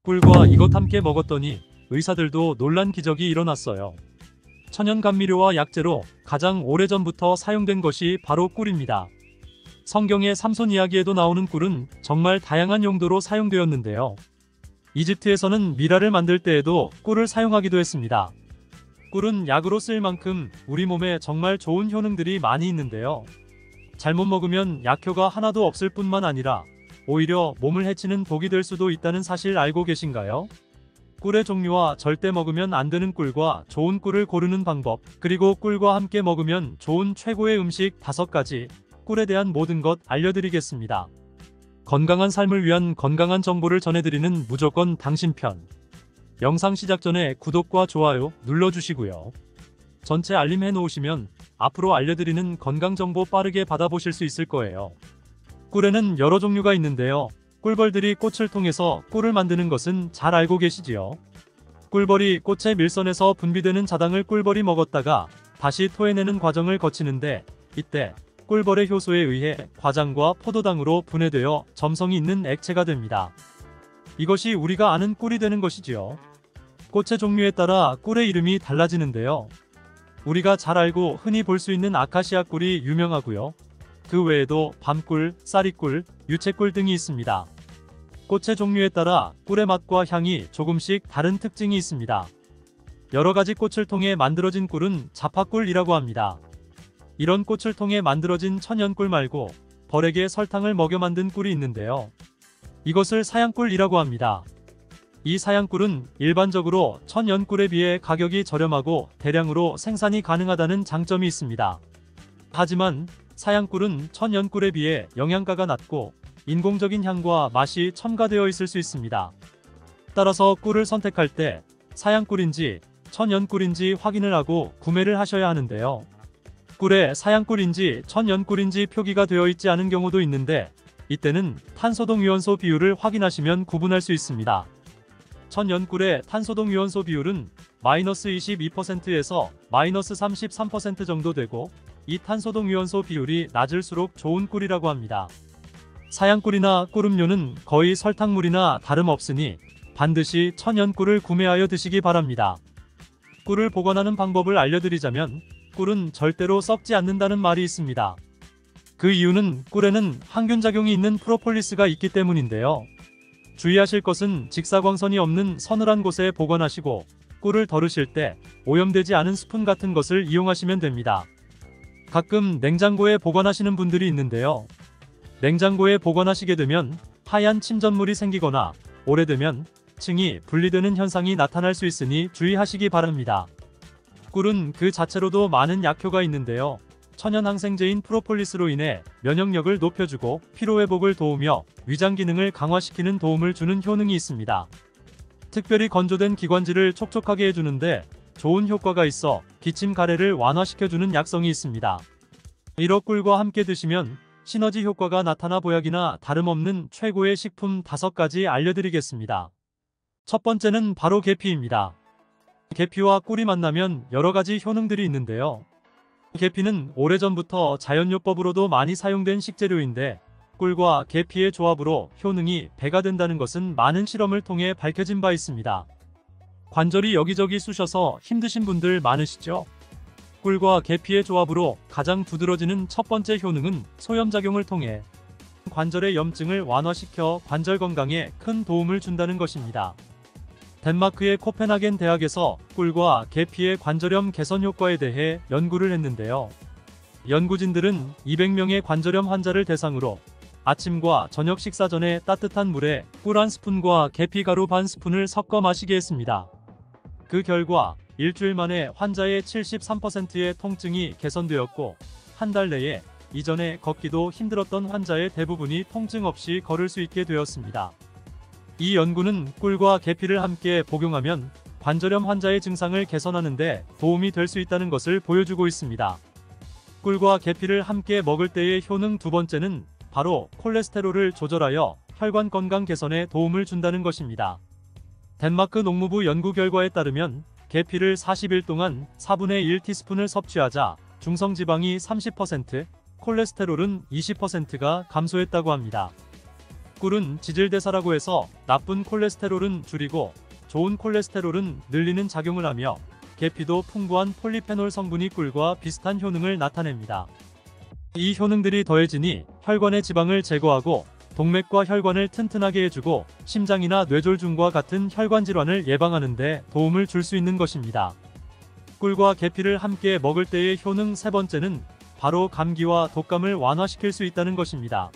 꿀과 이것 함께 먹었더니 의사들도 놀란 기적이 일어났어요. 천연 감미료와 약재로 가장 오래전부터 사용된 것이 바로 꿀입니다. 성경의 삼손 이야기에도 나오는 꿀은 정말 다양한 용도로 사용되었는데요. 이집트에서는 미라를 만들 때에도 꿀을 사용하기도 했습니다. 꿀은 약으로 쓸 만큼 우리 몸에 정말 좋은 효능들이 많이 있는데요. 잘못 먹으면 약효가 하나도 없을 뿐만 아니라 오히려 몸을 해치는 독이 될 수도 있다는 사실 알고 계신가요? 꿀의 종류와 절대 먹으면 안 되는 꿀과 좋은 꿀을 고르는 방법, 그리고 꿀과 함께 먹으면 좋은 최고의 음식 5가지, 꿀에 대한 모든 것 알려드리겠습니다. 건강한 삶을 위한 건강한 정보를 전해드리는 무조건 당신 편. 영상 시작 전에 구독과 좋아요 눌러주시고요. 전체 알림 해놓으시면 앞으로 알려드리는 건강정보 빠르게 받아보실 수 있을 거예요. 꿀에는 여러 종류가 있는데요. 꿀벌들이 꽃을 통해서 꿀을 만드는 것은 잘 알고 계시지요? 꿀벌이 꽃의 밀선에서 분비되는 자당을 꿀벌이 먹었다가 다시 토해내는 과정을 거치는데, 이때 꿀벌의 효소에 의해 과장과 포도당으로 분해되어 점성이 있는 액체가 됩니다. 이것이 우리가 아는 꿀이 되는 것이지요. 꽃의 종류에 따라 꿀의 이름이 달라지는데요. 우리가 잘 알고 흔히 볼 수 있는 아카시아 꿀이 유명하고요. 그 외에도 밤꿀, 쌀이꿀, 유채꿀 등이 있습니다. 꽃의 종류에 따라 꿀의 맛과 향이 조금씩 다른 특징이 있습니다. 여러 가지 꽃을 통해 만들어진 꿀은 자파꿀이라고 합니다. 이런 꽃을 통해 만들어진 천연꿀 말고 벌에게 설탕을 먹여 만든 꿀이 있는데요. 이것을 사양꿀이라고 합니다. 이 사양꿀은 일반적으로 천연꿀에 비해 가격이 저렴하고 대량으로 생산이 가능하다는 장점이 있습니다. 하지만 사양꿀은 천연꿀에 비해 영양가가 낮고 인공적인 향과 맛이 첨가되어 있을 수 있습니다. 따라서 꿀을 선택할 때 사양꿀인지 천연꿀인지 확인을 하고 구매를 하셔야 하는데요. 꿀에 사양꿀인지 천연꿀인지 표기가 되어 있지 않은 경우도 있는데, 이때는 탄소동위원소 비율을 확인하시면 구분할 수 있습니다. 천연꿀의 탄소동위원소 비율은 -22%에서 -33% 정도 되고, 이 탄소동위원소 비율이 낮을수록 좋은 꿀이라고 합니다. 사양꿀이나 꿀음료는 거의 설탕물이나 다름없으니 반드시 천연꿀을 구매하여 드시기 바랍니다. 꿀을 보관하는 방법을 알려드리자면, 꿀은 절대로 썩지 않는다는 말이 있습니다. 그 이유는 꿀에는 항균작용이 있는 프로폴리스가 있기 때문인데요. 주의하실 것은 직사광선이 없는 서늘한 곳에 보관하시고, 꿀을 덜으실 때 오염되지 않은 스푼 같은 것을 이용하시면 됩니다. 가끔 냉장고에 보관하시는 분들이 있는데요. 냉장고에 보관하시게 되면 하얀 침전물이 생기거나 오래되면 층이 분리되는 현상이 나타날 수 있으니 주의하시기 바랍니다. 꿀은 그 자체로도 많은 약효가 있는데요. 천연 항생제인 프로폴리스로 인해 면역력을 높여주고 피로회복을 도우며 위장 기능을 강화시키는 도움을 주는 효능이 있습니다. 특별히 건조된 기관지를 촉촉하게 해주는데 좋은 효과가 있어 기침 가래를 완화시켜주는 약성이 있습니다. 1억 꿀과 함께 드시면 시너지 효과가 나타나 보약이나 다름없는 최고의 식품 5가지 알려드리겠습니다. 첫 번째는 바로 계피입니다. 계피와 꿀이 만나면 여러가지 효능들이 있는데요. 계피는 오래전부터 자연요법으로도 많이 사용된 식재료인데, 꿀과 계피의 조합으로 효능이 배가 된다는 것은 많은 실험을 통해 밝혀진 바 있습니다. 관절이 여기저기 쑤셔서 힘드신 분들 많으시죠? 꿀과 계피의 조합으로 가장 두드러지는 첫 번째 효능은 소염작용을 통해 관절의 염증을 완화시켜 관절 건강에 큰 도움을 준다는 것입니다. 덴마크의 코펜하겐 대학에서 꿀과 계피의 관절염 개선 효과에 대해 연구를 했는데요. 연구진들은 200명의 관절염 환자를 대상으로 아침과 저녁 식사 전에 따뜻한 물에 꿀 1스푼과 계피 가루 반 스푼을 섞어 마시게 했습니다. 그 결과 일주일 만에 환자의 73%의 통증이 개선되었고, 한 달 내에 이전에 걷기도 힘들었던 환자의 대부분이 통증 없이 걸을 수 있게 되었습니다. 이 연구는 꿀과 계피를 함께 복용하면 관절염 환자의 증상을 개선하는 데 도움이 될 수 있다는 것을 보여주고 있습니다. 꿀과 계피를 함께 먹을 때의 효능 두 번째는 바로 콜레스테롤을 조절하여 혈관 건강 개선에 도움을 준다는 것입니다. 덴마크 농무부 연구 결과에 따르면 계피를 40일 동안 4분의 1티스푼을 섭취하자 중성지방이 30%, 콜레스테롤은 20%가 감소했다고 합니다. 꿀은 지질대사라고 해서 나쁜 콜레스테롤은 줄이고 좋은 콜레스테롤은 늘리는 작용을 하며 계피도 풍부한 폴리페놀 성분이 꿀과 비슷한 효능을 나타냅니다. 이 효능들이 더해지니 혈관의 지방을 제거하고 동맥과 혈관을 튼튼하게 해주고 심장이나 뇌졸중과 같은 혈관 질환을 예방하는 데 도움을 줄 수 있는 것입니다. 꿀과 계피를 함께 먹을 때의 효능 세 번째는 바로 감기와 독감을 완화시킬 수 있다는 것입니다.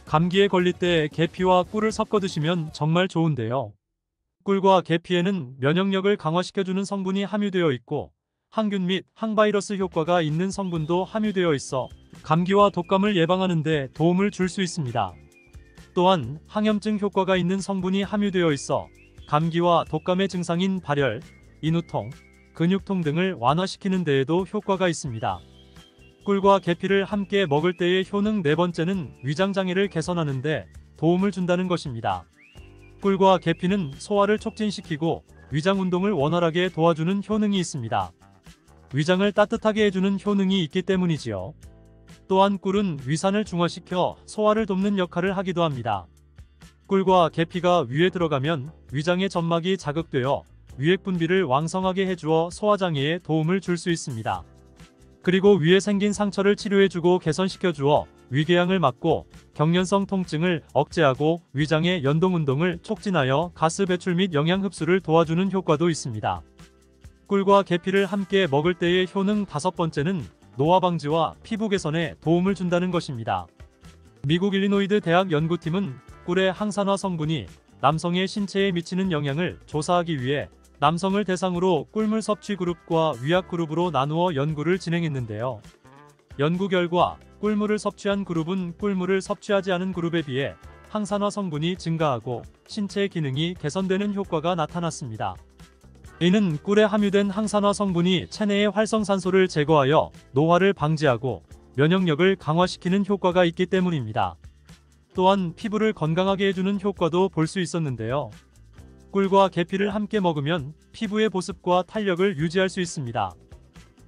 감기에 걸릴 때 계피와 꿀을 섞어 드시면 정말 좋은데요. 꿀과 계피에는 면역력을 강화시켜주는 성분이 함유되어 있고 항균 및 항바이러스 효과가 있는 성분도 함유되어 있어 감기와 독감을 예방하는 데 도움을 줄 수 있습니다. 또한 항염증 효과가 있는 성분이 함유되어 있어 감기와 독감의 증상인 발열, 인후통, 근육통 등을 완화시키는 데에도 효과가 있습니다. 꿀과 계피를 함께 먹을 때의 효능 네 번째는 위장장애를 개선하는 데 도움을 준다는 것입니다. 꿀과 계피는 소화를 촉진시키고 위장 운동을 원활하게 도와주는 효능이 있습니다. 위장을 따뜻하게 해주는 효능이 있기 때문이지요. 또한 꿀은 위산을 중화시켜 소화를 돕는 역할을 하기도 합니다. 꿀과 계피가 위에 들어가면 위장의 점막이 자극되어 위액 분비를 왕성하게 해주어 소화장애에 도움을 줄 수 있습니다. 그리고 위에 생긴 상처를 치료해주고 개선시켜주어 위궤양을 막고 경련성 통증을 억제하고 위장의 연동운동을 촉진하여 가스 배출 및 영양 흡수를 도와주는 효과도 있습니다. 꿀과 계피를 함께 먹을 때의 효능 다섯 번째는 노화 방지와 피부 개선에 도움을 준다는 것입니다. 미국 일리노이드 대학 연구팀은 꿀의 항산화 성분이 남성의 신체에 미치는 영향을 조사하기 위해 남성을 대상으로 꿀물 섭취 그룹과 위약 그룹으로 나누어 연구를 진행했는데요. 연구 결과 꿀물을 섭취한 그룹은 꿀물을 섭취하지 않은 그룹에 비해 항산화 성분이 증가하고 신체 기능이 개선되는 효과가 나타났습니다. 이는 꿀에 함유된 항산화 성분이 체내의 활성산소를 제거하여 노화를 방지하고 면역력을 강화시키는 효과가 있기 때문입니다. 또한 피부를 건강하게 해주는 효과도 볼 수 있었는데요. 꿀과 계피를 함께 먹으면 피부의 보습과 탄력을 유지할 수 있습니다.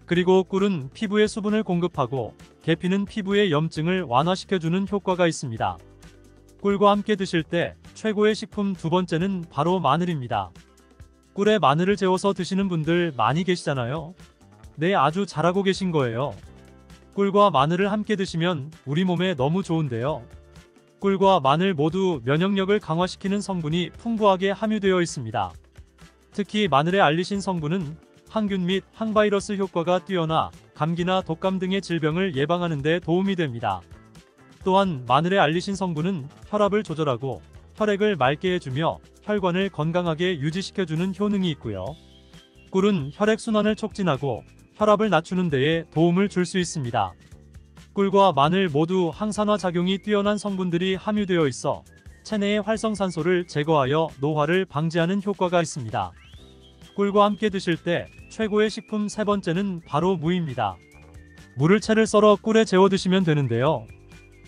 그리고 꿀은 피부에 수분을 공급하고 계피는 피부의 염증을 완화시켜주는 효과가 있습니다. 꿀과 함께 드실 때 최고의 식품 두 번째는 바로 마늘입니다. 꿀에 마늘을 재워서 드시는 분들 많이 계시잖아요. 네, 아주 잘하고 계신 거예요. 꿀과 마늘을 함께 드시면 우리 몸에 너무 좋은데요. 꿀과 마늘 모두 면역력을 강화시키는 성분이 풍부하게 함유되어 있습니다. 특히 마늘의 알리신 성분은 항균 및 항바이러스 효과가 뛰어나 감기나 독감 등의 질병을 예방하는 데 도움이 됩니다. 또한 마늘의 알리신 성분은 혈압을 조절하고 혈액을 맑게 해주며 혈관을 건강하게 유지시켜주는 효능이 있고요. 꿀은 혈액순환을 촉진하고 혈압을 낮추는 데에 도움을 줄 수 있습니다. 꿀과 마늘 모두 항산화 작용이 뛰어난 성분들이 함유되어 있어 체내의 활성산소를 제거하여 노화를 방지하는 효과가 있습니다. 꿀과 함께 드실 때 최고의 식품 세 번째는 바로 무입니다. 무를 채를 썰어 꿀에 재워 드시면 되는데요.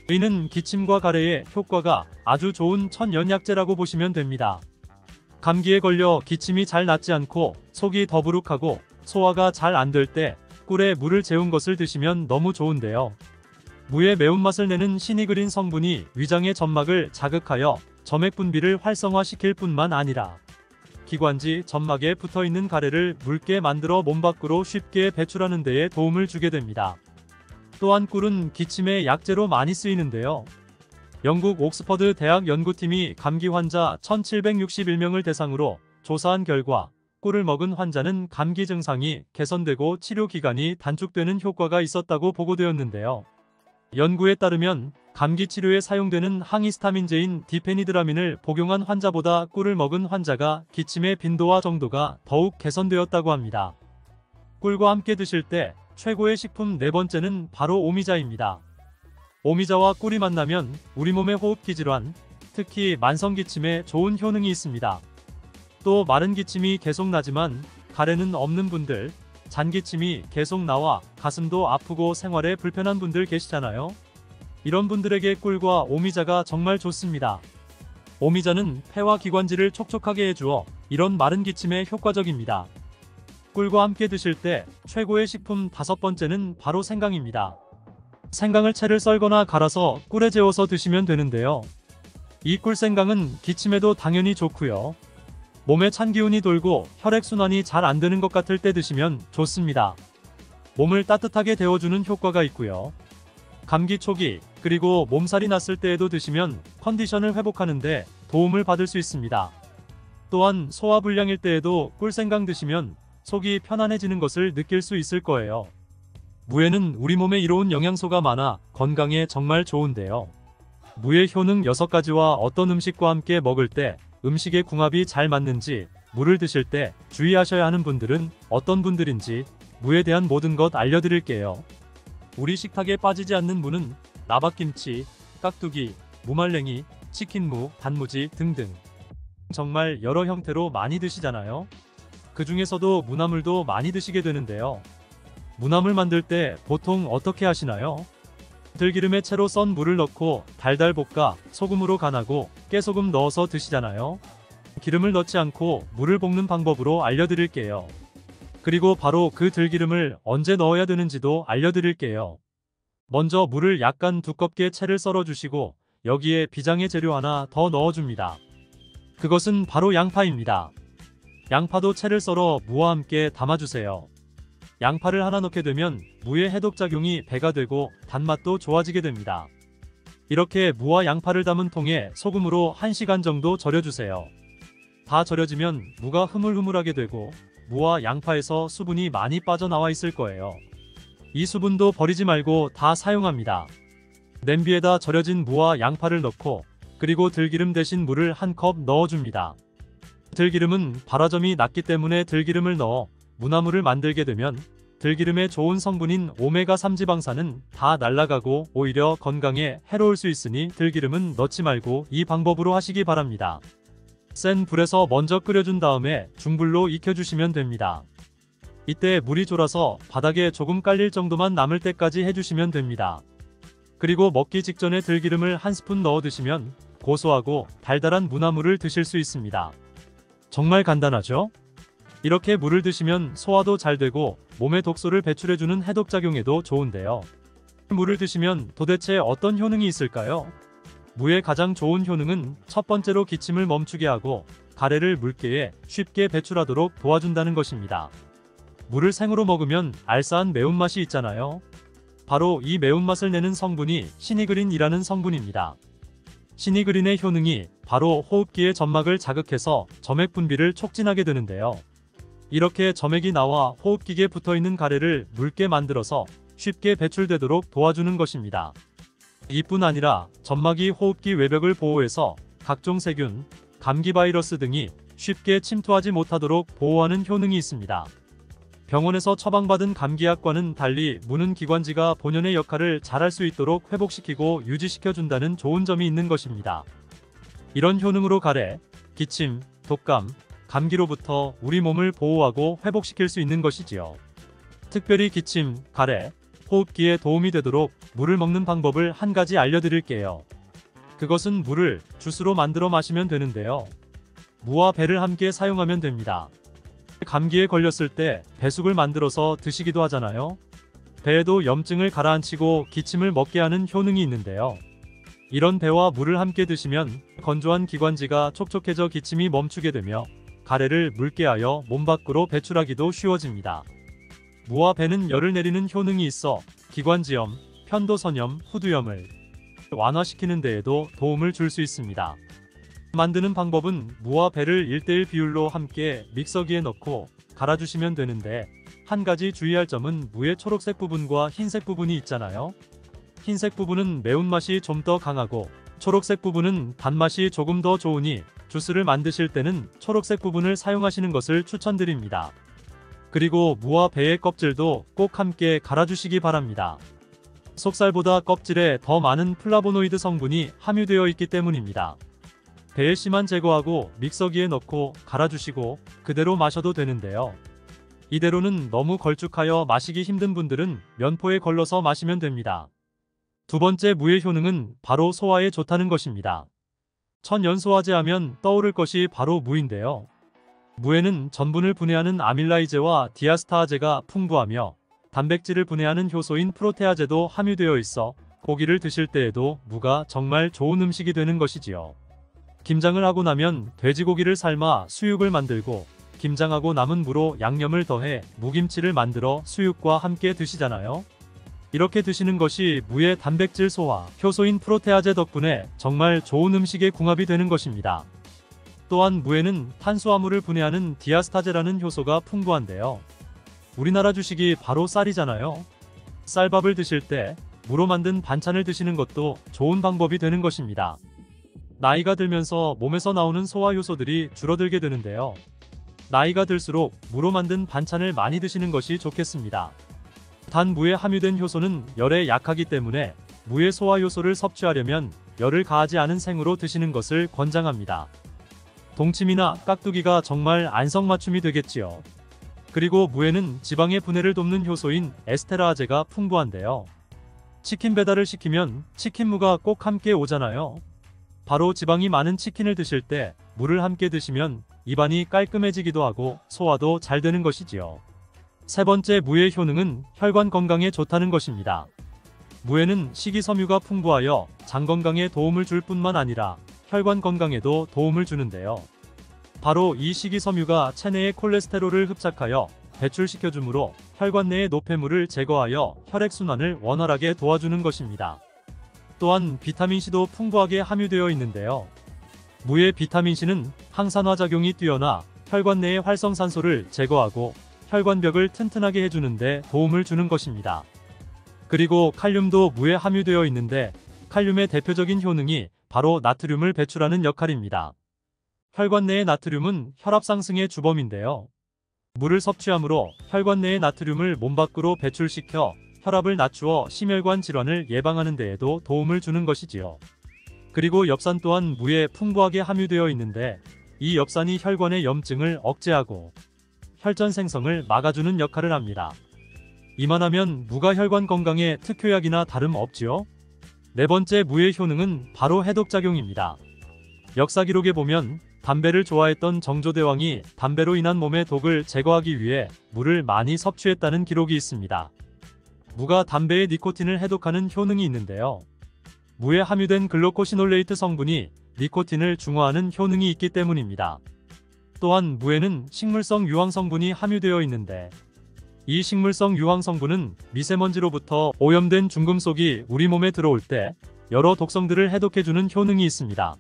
이는 기침과 가래에 효과가 아주 좋은 천연약재라고 보시면 됩니다. 감기에 걸려 기침이 잘 낫지 않고 속이 더부룩하고 소화가 잘 안 될 때 꿀에 무를 재운 것을 드시면 너무 좋은데요. 무의 매운맛을 내는 시니그린 성분이 위장의 점막을 자극하여 점액 분비를 활성화시킬 뿐만 아니라 기관지 점막에 붙어있는 가래를 묽게 만들어 몸 밖으로 쉽게 배출하는 데에 도움을 주게 됩니다. 또한 꿀은 기침의 약재로 많이 쓰이는데요. 영국 옥스퍼드 대학 연구팀이 감기 환자 1761명을 대상으로 조사한 결과 꿀을 먹은 환자는 감기 증상이 개선되고 치료 기간이 단축되는 효과가 있었다고 보고되었는데요. 연구에 따르면 감기 치료에 사용되는 항히스타민제인 디페니드라민을 복용한 환자보다 꿀을 먹은 환자가 기침의 빈도와 정도가 더욱 개선되었다고 합니다. 꿀과 함께 드실 때 최고의 식품 네 번째는 바로 오미자입니다. 오미자와 꿀이 만나면 우리 몸의 호흡기 질환, 특히 만성기침에 좋은 효능이 있습니다. 또 마른 기침이 계속 나지만 가래는 없는 분들, 잔기침이 계속 나와 가슴도 아프고 생활에 불편한 분들 계시잖아요. 이런 분들에게 꿀과 오미자가 정말 좋습니다. 오미자는 폐와 기관지를 촉촉하게 해주어 이런 마른 기침에 효과적입니다. 꿀과 함께 드실 때 최고의 식품 다섯 번째는 바로 생강입니다. 생강을 채를 썰거나 갈아서 꿀에 재워서 드시면 되는데요. 이 꿀생강은 기침에도 당연히 좋고요. 몸에 찬 기운이 돌고 혈액순환이 잘 안 되는 것 같을 때 드시면 좋습니다. 몸을 따뜻하게 데워주는 효과가 있고요. 감기 초기 그리고 몸살이 났을 때에도 드시면 컨디션을 회복하는데 도움을 받을 수 있습니다. 또한 소화불량일 때에도 꿀생강 드시면 속이 편안해지는 것을 느낄 수 있을 거예요. 무에는 우리 몸에 이로운 영양소가 많아 건강에 정말 좋은데요. 무의 효능 6가지와 어떤 음식과 함께 먹을 때 음식의 궁합이 잘 맞는지, 무를 드실 때 주의하셔야 하는 분들은 어떤 분들인지 무에 대한 모든 것 알려드릴게요. 우리 식탁에 빠지지 않는 무는 나박김치, 깍두기, 무말랭이, 치킨무, 단무지 등등 정말 여러 형태로 많이 드시잖아요. 그 중에서도 무나물도 많이 드시게 되는데요. 무나물 만들 때 보통 어떻게 하시나요? 들기름에 채로 썬 무를 넣고 달달 볶아 소금으로 간하고 깨소금 넣어서 드시잖아요. 기름을 넣지 않고 무를 볶는 방법으로 알려드릴게요. 그리고 바로 그 들기름을 언제 넣어야 되는지도 알려드릴게요. 먼저 무를 약간 두껍게 채를 썰어주시고 여기에 비장의 재료 하나 더 넣어줍니다. 그것은 바로 양파입니다. 양파도 채를 썰어 무와 함께 담아주세요. 양파를 하나 넣게 되면 무의 해독작용이 배가 되고 단맛도 좋아지게 됩니다. 이렇게 무와 양파를 담은 통에 소금으로 1시간 정도 절여주세요. 다 절여지면 무가 흐물흐물하게 되고 무와 양파에서 수분이 많이 빠져나와 있을 거예요. 이 수분도 버리지 말고 다 사용합니다. 냄비에다 절여진 무와 양파를 넣고 그리고 들기름 대신 물을 1컵 넣어줍니다. 들기름은 발화점이 낮기 때문에 들기름을 넣어 무나물을 만들게 되면 들기름의 좋은 성분인 오메가3 지방산은 다 날아가고 오히려 건강에 해로울 수 있으니 들기름은 넣지 말고 이 방법으로 하시기 바랍니다. 센 불에서 먼저 끓여준 다음에 중불로 익혀주시면 됩니다. 이때 물이 졸아서 바닥에 조금 깔릴 정도만 남을 때까지 해주시면 됩니다. 그리고 먹기 직전에 들기름을 1스푼 넣어 드시면 고소하고 달달한 무나물을 드실 수 있습니다. 정말 간단하죠? 이렇게 물을 드시면 소화도 잘 되고 몸의 독소를 배출해주는 해독작용에도 좋은데요. 물을 드시면 도대체 어떤 효능이 있을까요? 무의 가장 좋은 효능은 첫 번째로 기침을 멈추게 하고 가래를 물기에 쉽게 배출하도록 도와준다는 것입니다. 물을 생으로 먹으면 알싸한 매운맛이 있잖아요. 바로 이 매운맛을 내는 성분이 시니그린이라는 성분입니다. 시니그린의 효능이 바로 호흡기의 점막을 자극해서 점액 분비를 촉진하게 되는데요. 이렇게 점액이 나와 호흡기에 붙어있는 가래를 묽게 만들어서 쉽게 배출되도록 도와주는 것입니다. 이뿐 아니라 점막이 호흡기 외벽을 보호해서 각종 세균, 감기 바이러스 등이 쉽게 침투하지 못하도록 보호하는 효능이 있습니다. 병원에서 처방받은 감기약과는 달리 무는 기관지가 본연의 역할을 잘할 수 있도록 회복시키고 유지시켜준다는 좋은 점이 있는 것입니다. 이런 효능으로 가래, 기침, 독감, 감기로부터 우리 몸을 보호하고 회복시킬 수 있는 것이지요. 특별히 기침, 가래, 호흡기에 도움이 되도록 물을 먹는 방법을 한 가지 알려드릴게요. 그것은 물을 주스로 만들어 마시면 되는데요. 무와 배를 함께 사용하면 됩니다. 감기에 걸렸을 때 배숙을 만들어서 드시기도 하잖아요. 배에도 염증을 가라앉히고 기침을 먹게 하는 효능이 있는데요. 이런 배와 물을 함께 드시면 건조한 기관지가 촉촉해져 기침이 멈추게 되며 가래를 묽게 하여 몸 밖으로 배출하기도 쉬워집니다. 무와 배는 열을 내리는 효능이 있어 기관지염, 편도선염, 후두염을 완화시키는 데에도 도움을 줄 수 있습니다. 만드는 방법은 무와 배를 1:1 비율로 함께 믹서기에 넣고 갈아주시면 되는데 한 가지 주의할 점은 무의 초록색 부분과 흰색 부분이 있잖아요. 흰색 부분은 매운맛이 좀 더 강하고 초록색 부분은 단맛이 조금 더 좋으니 주스를 만드실 때는 초록색 부분을 사용하시는 것을 추천드립니다. 그리고 무와 배의 껍질도 꼭 함께 갈아주시기 바랍니다. 속살보다 껍질에 더 많은 플라보노이드 성분이 함유되어 있기 때문입니다. 배의 씨만 제거하고 믹서기에 넣고 갈아주시고 그대로 마셔도 되는데요. 이대로는 너무 걸쭉하여 마시기 힘든 분들은 면포에 걸러서 마시면 됩니다. 두 번째 무의 효능은 바로 소화에 좋다는 것입니다. 천연소화제 하면 떠오를 것이 바로 무인데요. 무에는 전분을 분해하는 아밀라이제와 디아스타아제가 풍부하며 단백질을 분해하는 효소인 프로테아제도 함유되어 있어 고기를 드실 때에도 무가 정말 좋은 음식이 되는 것이지요. 김장을 하고 나면 돼지고기를 삶아 수육을 만들고 김장하고 남은 무로 양념을 더해 무김치를 만들어 수육과 함께 드시잖아요. 이렇게 드시는 것이 무의 단백질 소화, 효소인 프로테아제 덕분에 정말 좋은 음식의 궁합이 되는 것입니다. 또한 무에는 탄수화물을 분해하는 디아스타제라는 효소가 풍부한데요. 우리나라 주식이 바로 쌀이잖아요. 쌀밥을 드실 때 무로 만든 반찬을 드시는 것도 좋은 방법이 되는 것입니다. 나이가 들면서 몸에서 나오는 소화 효소들이 줄어들게 되는데요. 나이가 들수록 무로 만든 반찬을 많이 드시는 것이 좋겠습니다. 단 무에 함유된 효소는 열에 약하기 때문에 무의 소화 효소를 섭취하려면 열을 가하지 않은 생으로 드시는 것을 권장합니다. 동치미나 깍두기가 정말 안성맞춤이 되겠지요. 그리고 무에는 지방의 분해를 돕는 효소인 에스테라아제가 풍부한데요. 치킨 배달을 시키면 치킨무가 꼭 함께 오잖아요. 바로 지방이 많은 치킨을 드실 때 무를 함께 드시면 입안이 깔끔해지기도 하고 소화도 잘 되는 것이지요. 세 번째, 무의 효능은 혈관 건강에 좋다는 것입니다. 무에는 식이섬유가 풍부하여 장 건강에 도움을 줄 뿐만 아니라 혈관 건강에도 도움을 주는데요. 바로 이 식이섬유가 체내의 콜레스테롤을 흡착하여 배출시켜주므로 혈관 내의 노폐물을 제거하여 혈액순환을 원활하게 도와주는 것입니다. 또한 비타민C도 풍부하게 함유되어 있는데요. 무의 비타민C는 항산화 작용이 뛰어나 혈관 내의 활성산소를 제거하고 혈관벽을 튼튼하게 해주는데 도움을 주는 것입니다. 그리고 칼륨도 무에 함유되어 있는데 칼륨의 대표적인 효능이 바로 나트륨을 배출하는 역할입니다. 혈관 내의 나트륨은 혈압 상승의 주범인데요. 무를 섭취함으로 혈관 내의 나트륨을 몸 밖으로 배출시켜 혈압을 낮추어 심혈관 질환을 예방하는 데에도 도움을 주는 것이지요. 그리고 엽산 또한 무에 풍부하게 함유되어 있는데 이 엽산이 혈관의 염증을 억제하고 혈전 생성을 막아주는 역할을 합니다. 이만하면 무가 혈관 건강에 특효약이나 다름없지요. 네 번째, 무의 효능은 바로 해독작용입니다. 역사 기록에 보면 담배를 좋아했던 정조대왕이 담배로 인한 몸의 독을 제거하기 위해 무를 많이 섭취했다는 기록이 있습니다. 무가 담배의 니코틴을 해독하는 효능이 있는데요. 무에 함유된 글루코시놀레이트 성분이 니코틴을 중화하는 효능이 있기 때문입니다. 또한 무에는 식물성 유황 성분이 함유되어 있는데 이 식물성 유황 성분은 미세먼지로부터 오염된 중금속이 우리 몸에 들어올 때 여러 독성들을 해독해주는 효능이 있습니다.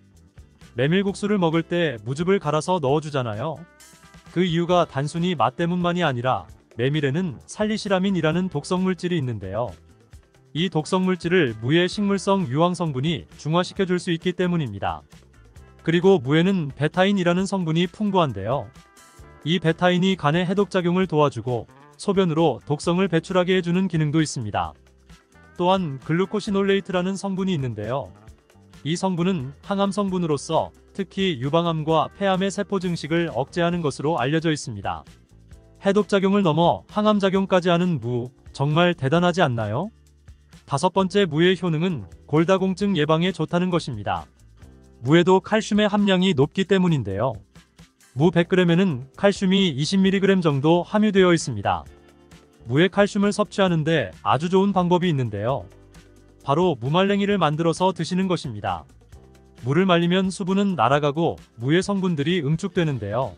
메밀국수를 먹을 때 무즙을 갈아서 넣어주잖아요. 그 이유가 단순히 맛 때문만이 아니라 메밀에는 살리시라민이라는 독성물질이 있는데요. 이 독성물질을 무의 식물성 유황 성분이 중화시켜줄 수 있기 때문입니다. 그리고 무에는 베타인이라는 성분이 풍부한데요. 이 베타인이 간의 해독작용을 도와주고 소변으로 독성을 배출하게 해주는 기능도 있습니다. 또한 글루코시놀레이트라는 성분이 있는데요. 이 성분은 항암 성분으로서 특히 유방암과 폐암의 세포 증식을 억제하는 것으로 알려져 있습니다. 해독작용을 넘어 항암작용까지 하는 무, 정말 대단하지 않나요? 다섯 번째, 무의 효능은 골다공증 예방에 좋다는 것입니다. 무에도 칼슘의 함량이 높기 때문인데요. 무 100g에는 칼슘이 20mg 정도 함유되어 있습니다. 무의 칼슘을 섭취하는데 아주 좋은 방법이 있는데요. 바로 무말랭이를 만들어서 드시는 것입니다. 무를 말리면 수분은 날아가고 무의 성분들이 응축되는데요.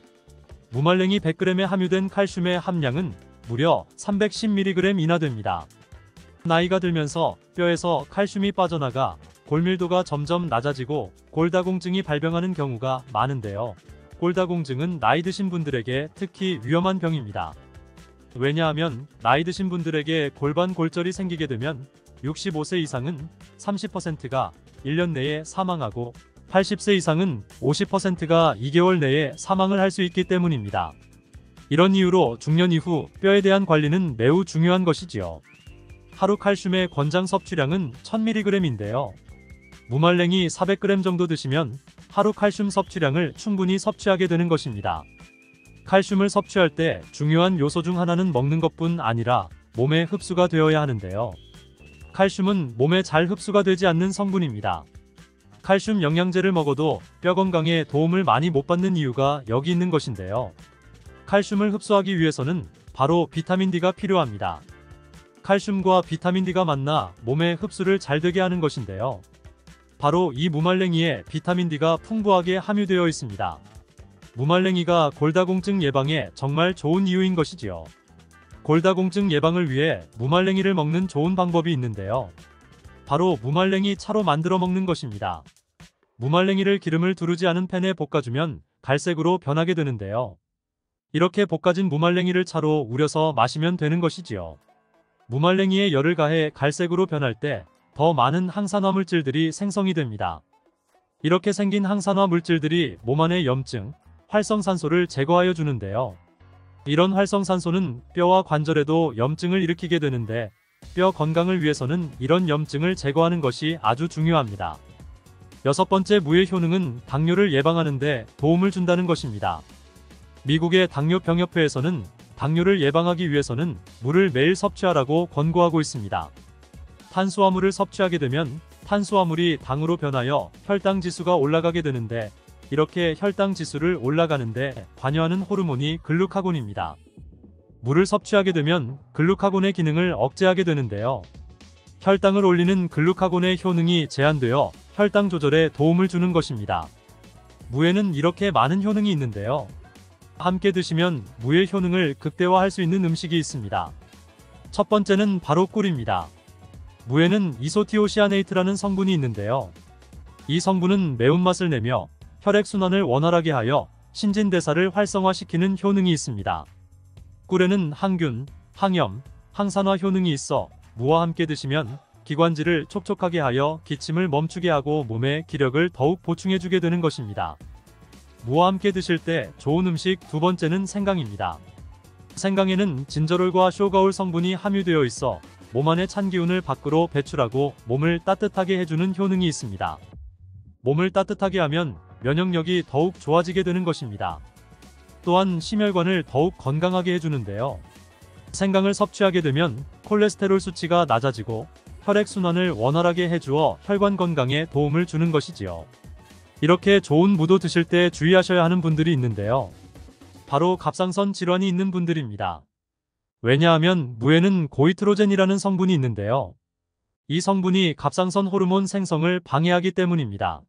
무말랭이 100g에 함유된 칼슘의 함량은 무려 310mg 이나 됩니다. 나이가 들면서 뼈에서 칼슘이 빠져나가 골밀도가 점점 낮아지고 골다공증이 발병하는 경우가 많은데요. 골다공증은 나이 드신 분들에게 특히 위험한 병입니다. 왜냐하면 나이 드신 분들에게 골반 골절이 생기게 되면 65세 이상은 30%가 1년 내에 사망하고 80세 이상은 50%가 2개월 내에 사망을 할 수 있기 때문입니다. 이런 이유로 중년 이후 뼈에 대한 관리는 매우 중요한 것이지요. 하루 칼슘의 권장 섭취량은 1000mg인데요. 무말랭이 400g 정도 드시면 하루 칼슘 섭취량을 충분히 섭취하게 되는 것입니다. 칼슘을 섭취할 때 중요한 요소 중 하나는 먹는 것뿐 아니라 몸에 흡수가 되어야 하는데요. 칼슘은 몸에 잘 흡수가 되지 않는 성분입니다. 칼슘 영양제를 먹어도 뼈 건강에 도움을 많이 못 받는 이유가 여기 있는 것인데요. 칼슘을 흡수하기 위해서는 바로 비타민 D가 필요합니다. 칼슘과 비타민 D가 만나 몸의 흡수를 잘 되게 하는 것인데요. 바로 이 무말랭이에 비타민 D가 풍부하게 함유되어 있습니다. 무말랭이가 골다공증 예방에 정말 좋은 이유인 것이지요. 골다공증 예방을 위해 무말랭이를 먹는 좋은 방법이 있는데요. 바로 무말랭이 차로 만들어 먹는 것입니다. 무말랭이를 기름을 두르지 않은 팬에 볶아주면 갈색으로 변하게 되는데요. 이렇게 볶아진 무말랭이를 차로 우려서 마시면 되는 것이지요. 무말랭이에 열을 가해 갈색으로 변할 때 더 많은 항산화 물질들이 생성이 됩니다. 이렇게 생긴 항산화 물질들이 몸 안의 염증, 활성산소를 제거하여 주는데요. 이런 활성산소는 뼈와 관절에도 염증을 일으키게 되는데 뼈 건강을 위해서는 이런 염증을 제거하는 것이 아주 중요합니다. 여섯 번째 무의 효능은 당뇨를 예방하는 데 도움을 준다는 것입니다. 미국의 당뇨병협회에서는 당뇨를 예방하기 위해서는 물을 매일 섭취하라고 권고하고 있습니다. 탄수화물을 섭취하게 되면 탄수화물이 당으로 변하여 혈당 지수가 올라가게 되는데 이렇게 혈당 지수를 올라가는데 관여하는 호르몬이 글루카곤입니다. 물을 섭취하게 되면 글루카곤의 기능을 억제하게 되는데요. 혈당을 올리는 글루카곤의 효능이 제한되어 혈당 조절에 도움을 주는 것입니다. 무에는 이렇게 많은 효능이 있는데요. 함께 드시면 무의 효능을 극대화할 수 있는 음식이 있습니다. 첫 번째는 바로 꿀입니다. 무에는 이소티오시아네이트라는 성분이 있는데요. 이 성분은 매운맛을 내며 혈액순환을 원활하게 하여 신진대사를 활성화시키는 효능이 있습니다. 꿀에는 항균, 항염, 항산화 효능이 있어 무와 함께 드시면 기관지를 촉촉하게 하여 기침을 멈추게 하고 몸에 기력을 더욱 보충해주게 되는 것입니다. 무와 함께 드실 때 좋은 음식 두 번째는 생강입니다. 생강에는 진저롤과 쇼가올 성분이 함유되어 있어 몸 안의 찬 기운을 밖으로 배출하고 몸을 따뜻하게 해주는 효능이 있습니다. 몸을 따뜻하게 하면 면역력이 더욱 좋아지게 되는 것입니다. 또한 심혈관을 더욱 건강하게 해주는데요. 생강을 섭취하게 되면 콜레스테롤 수치가 낮아지고 혈액순환을 원활하게 해주어 혈관 건강에 도움을 주는 것이지요. 이렇게 좋은 무도 드실 때 주의하셔야 하는 분들이 있는데요. 바로 갑상선 질환이 있는 분들입니다. 왜냐하면 무에는 고이트로젠이라는 성분이 있는데요. 이 성분이 갑상선 호르몬 생성을 방해하기 때문입니다.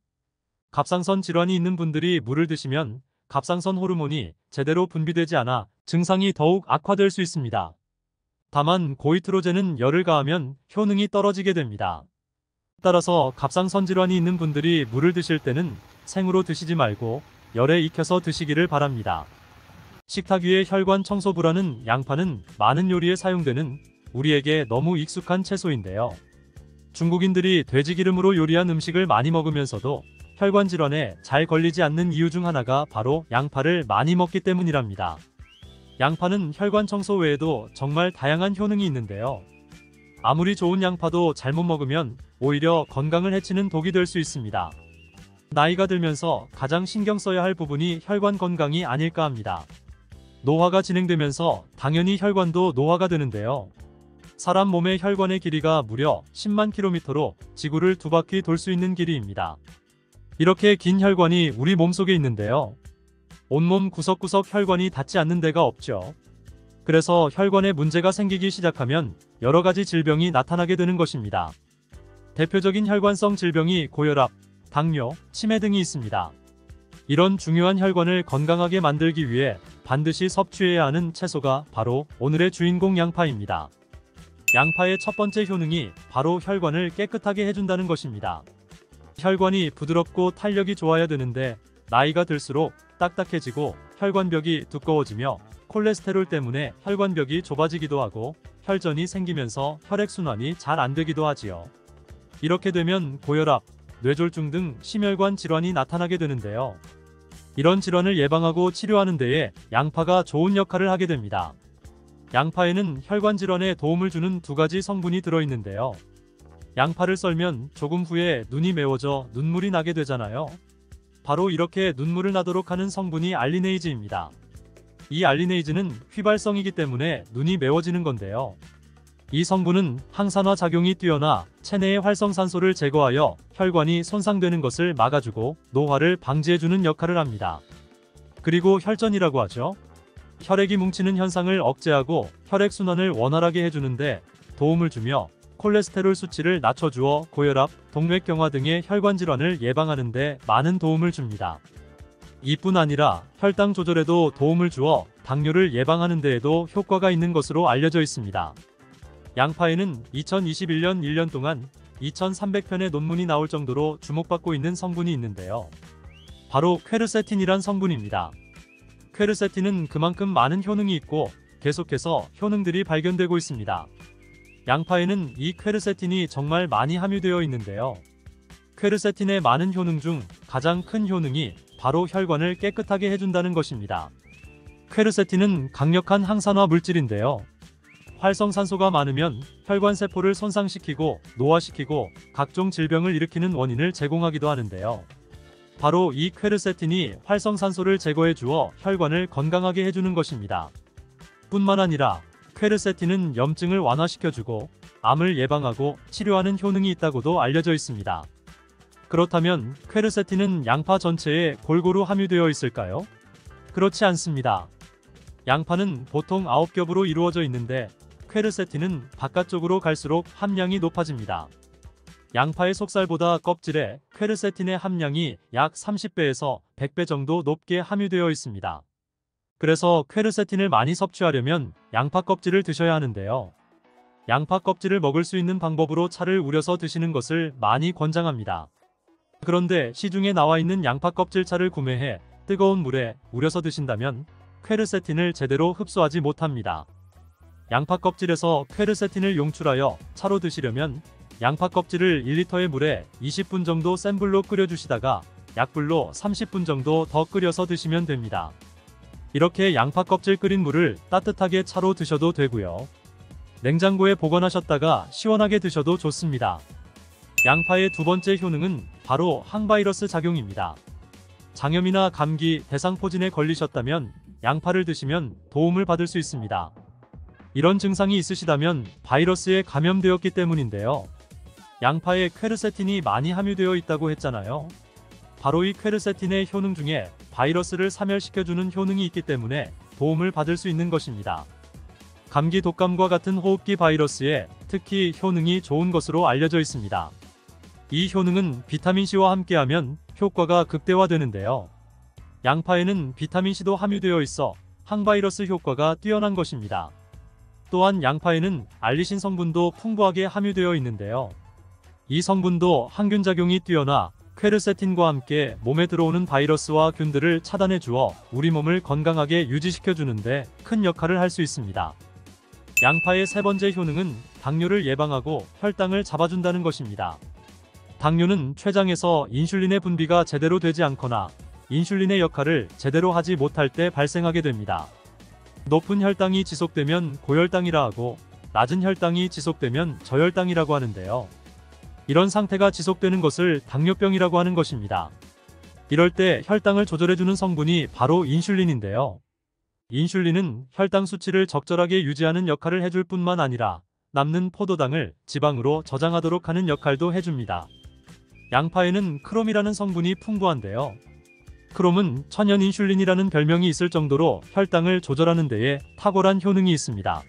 갑상선 질환이 있는 분들이 무를 드시면 갑상선 호르몬이 제대로 분비되지 않아 증상이 더욱 악화될 수 있습니다. 다만 고이트로젠은 열을 가하면 효능이 떨어지게 됩니다. 따라서 갑상선 질환이 있는 분들이 무를 드실 때는 생으로 드시지 말고 열에 익혀서 드시기를 바랍니다. 식탁 위의 혈관 청소부라는 양파는 많은 요리에 사용되는 우리에게 너무 익숙한 채소인데요. 중국인들이 돼지기름으로 요리한 음식을 많이 먹으면서도 혈관 질환에 잘 걸리지 않는 이유 중 하나가 바로 양파를 많이 먹기 때문이랍니다. 양파는 혈관 청소 외에도 정말 다양한 효능이 있는데요. 아무리 좋은 양파도 잘못 먹으면 오히려 건강을 해치는 독이 될 수 있습니다. 나이가 들면서 가장 신경 써야 할 부분이 혈관 건강이 아닐까 합니다. 노화가 진행되면서 당연히 혈관도 노화가 되는데요. 사람 몸의 혈관의 길이가 무려 10만 킬로미터로 지구를 두 바퀴 돌 수 있는 길이입니다. 이렇게 긴 혈관이 우리 몸속에 있는데요. 온몸 구석구석 혈관이 닿지 않는 데가 없죠. 그래서 혈관에 문제가 생기기 시작하면 여러 가지 질병이 나타나게 되는 것입니다. 대표적인 혈관성 질병이 고혈압, 당뇨, 치매 등이 있습니다. 이런 중요한 혈관을 건강하게 만들기 위해 반드시 섭취해야 하는 채소가 바로 오늘의 주인공 양파입니다. 양파의 첫 번째 효능이 바로 혈관을 깨끗하게 해준다는 것입니다. 혈관이 부드럽고 탄력이 좋아야 되는데 나이가 들수록 딱딱해지고 혈관벽이 두꺼워지며 콜레스테롤 때문에 혈관벽이 좁아지기도 하고 혈전이 생기면서 혈액순환이 잘 안되기도 하지요. 이렇게 되면 고혈압, 뇌졸중 등 심혈관 질환이 나타나게 되는데요. 이런 질환을 예방하고 치료하는 데에 양파가 좋은 역할을 하게 됩니다. 양파에는 혈관 질환에 도움을 주는 두 가지 성분이 들어있는데요. 양파를 썰면 조금 후에 눈이 매워져 눈물이 나게 되잖아요. 바로 이렇게 눈물을 나도록 하는 성분이 알리네이즈입니다. 이 알리네이즈는 휘발성이기 때문에 눈이 매워지는 건데요. 이 성분은 항산화 작용이 뛰어나 체내의 활성산소를 제거하여 혈관이 손상되는 것을 막아주고 노화를 방지해주는 역할을 합니다. 그리고 혈전이라고 하죠. 혈액이 뭉치는 현상을 억제하고 혈액순환을 원활하게 해주는데 도움을 주며 콜레스테롤 수치를 낮춰주어 고혈압, 동맥경화 등의 혈관 질환을 예방하는 데 많은 도움을 줍니다. 이뿐 아니라 혈당 조절에도 도움을 주어 당뇨를 예방하는 데에도 효과가 있는 것으로 알려져 있습니다. 양파에는 2021년 1년 동안 2300편의 논문이 나올 정도로 주목받고 있는 성분이 있는데요. 바로 퀘르세틴이란 성분입니다. 퀘르세틴은 그만큼 많은 효능이 있고 계속해서 효능들이 발견되고 있습니다. 양파에는 이 퀘르세틴이 정말 많이 함유되어 있는데요. 퀘르세틴의 많은 효능 중 가장 큰 효능이 바로 혈관을 깨끗하게 해준다는 것입니다. 퀘르세틴은 강력한 항산화 물질인데요. 활성산소가 많으면 혈관 세포를 손상시키고 노화시키고 각종 질병을 일으키는 원인을 제공하기도 하는데요. 바로 이 퀘르세틴이 활성산소를 제거해 주어 혈관을 건강하게 해주는 것입니다. 뿐만 아니라 퀘르세틴은 염증을 완화시켜주고 암을 예방하고 치료하는 효능이 있다고도 알려져 있습니다. 그렇다면 퀘르세틴은 양파 전체에 골고루 함유되어 있을까요? 그렇지 않습니다. 양파는 보통 9겹으로 이루어져 있는데 퀘르세틴은 바깥쪽으로 갈수록 함량이 높아집니다. 양파의 속살보다 껍질에 퀘르세틴의 함량이 약 30배에서 100배 정도 높게 함유되어 있습니다. 그래서 퀘르세틴을 많이 섭취하려면 양파 껍질을 드셔야 하는데요. 양파 껍질을 먹을 수 있는 방법으로 차를 우려서 드시는 것을 많이 권장합니다. 그런데 시중에 나와 있는 양파 껍질 차를 구매해 뜨거운 물에 우려서 드신다면 퀘르세틴을 제대로 흡수하지 못합니다. 양파 껍질에서 퀘르세틴을 용출하여 차로 드시려면 양파 껍질을 1리터의 물에 20분 정도 센 불로 끓여주시다가 약불로 30분 정도 더 끓여서 드시면 됩니다. 이렇게 양파 껍질 끓인 물을 따뜻하게 차로 드셔도 되고요. 냉장고에 보관하셨다가 시원하게 드셔도 좋습니다. 양파의 두 번째 효능은 바로 항바이러스 작용입니다. 장염이나 감기, 대상포진에 걸리셨다면 양파를 드시면 도움을 받을 수 있습니다. 이런 증상이 있으시다면 바이러스에 감염되었기 때문인데요. 양파에 퀘르세틴이 많이 함유되어 있다고 했잖아요. 바로 이 퀘르세틴의 효능 중에 바이러스를 사멸시켜주는 효능이 있기 때문에 도움을 받을 수 있는 것입니다. 감기, 독감과 같은 호흡기 바이러스에 특히 효능이 좋은 것으로 알려져 있습니다. 이 효능은 비타민C와 함께하면 효과가 극대화되는데요. 양파에는 비타민C도 함유되어 있어 항바이러스 효과가 뛰어난 것입니다. 또한 양파에는 알리신 성분도 풍부하게 함유되어 있는데요. 이 성분도 항균작용이 뛰어나 퀘르세틴과 함께 몸에 들어오는 바이러스와 균들을 차단해 주어 우리 몸을 건강하게 유지시켜 주는데 큰 역할을 할 수 있습니다. 양파의 세 번째 효능은 당뇨를 예방하고 혈당을 잡아준다는 것입니다. 당뇨는 췌장에서 인슐린의 분비가 제대로 되지 않거나 인슐린의 역할을 제대로 하지 못할 때 발생하게 됩니다. 높은 혈당이 지속되면 고혈당이라 하고 낮은 혈당이 지속되면 저혈당이라고 하는데요. 이런 상태가 지속되는 것을 당뇨병이라고 하는 것입니다. 이럴 때 혈당을 조절해주는 성분이 바로 인슐린인데요. 인슐린은 혈당 수치를 적절하게 유지하는 역할을 해줄 뿐만 아니라 남는 포도당을 지방으로 저장하도록 하는 역할도 해줍니다. 양파에는 크롬이라는 성분이 풍부한데요. 크롬은 천연 인슐린이라는 별명이 있을 정도로 혈당을 조절하는 데에 탁월한 효능이 있습니다.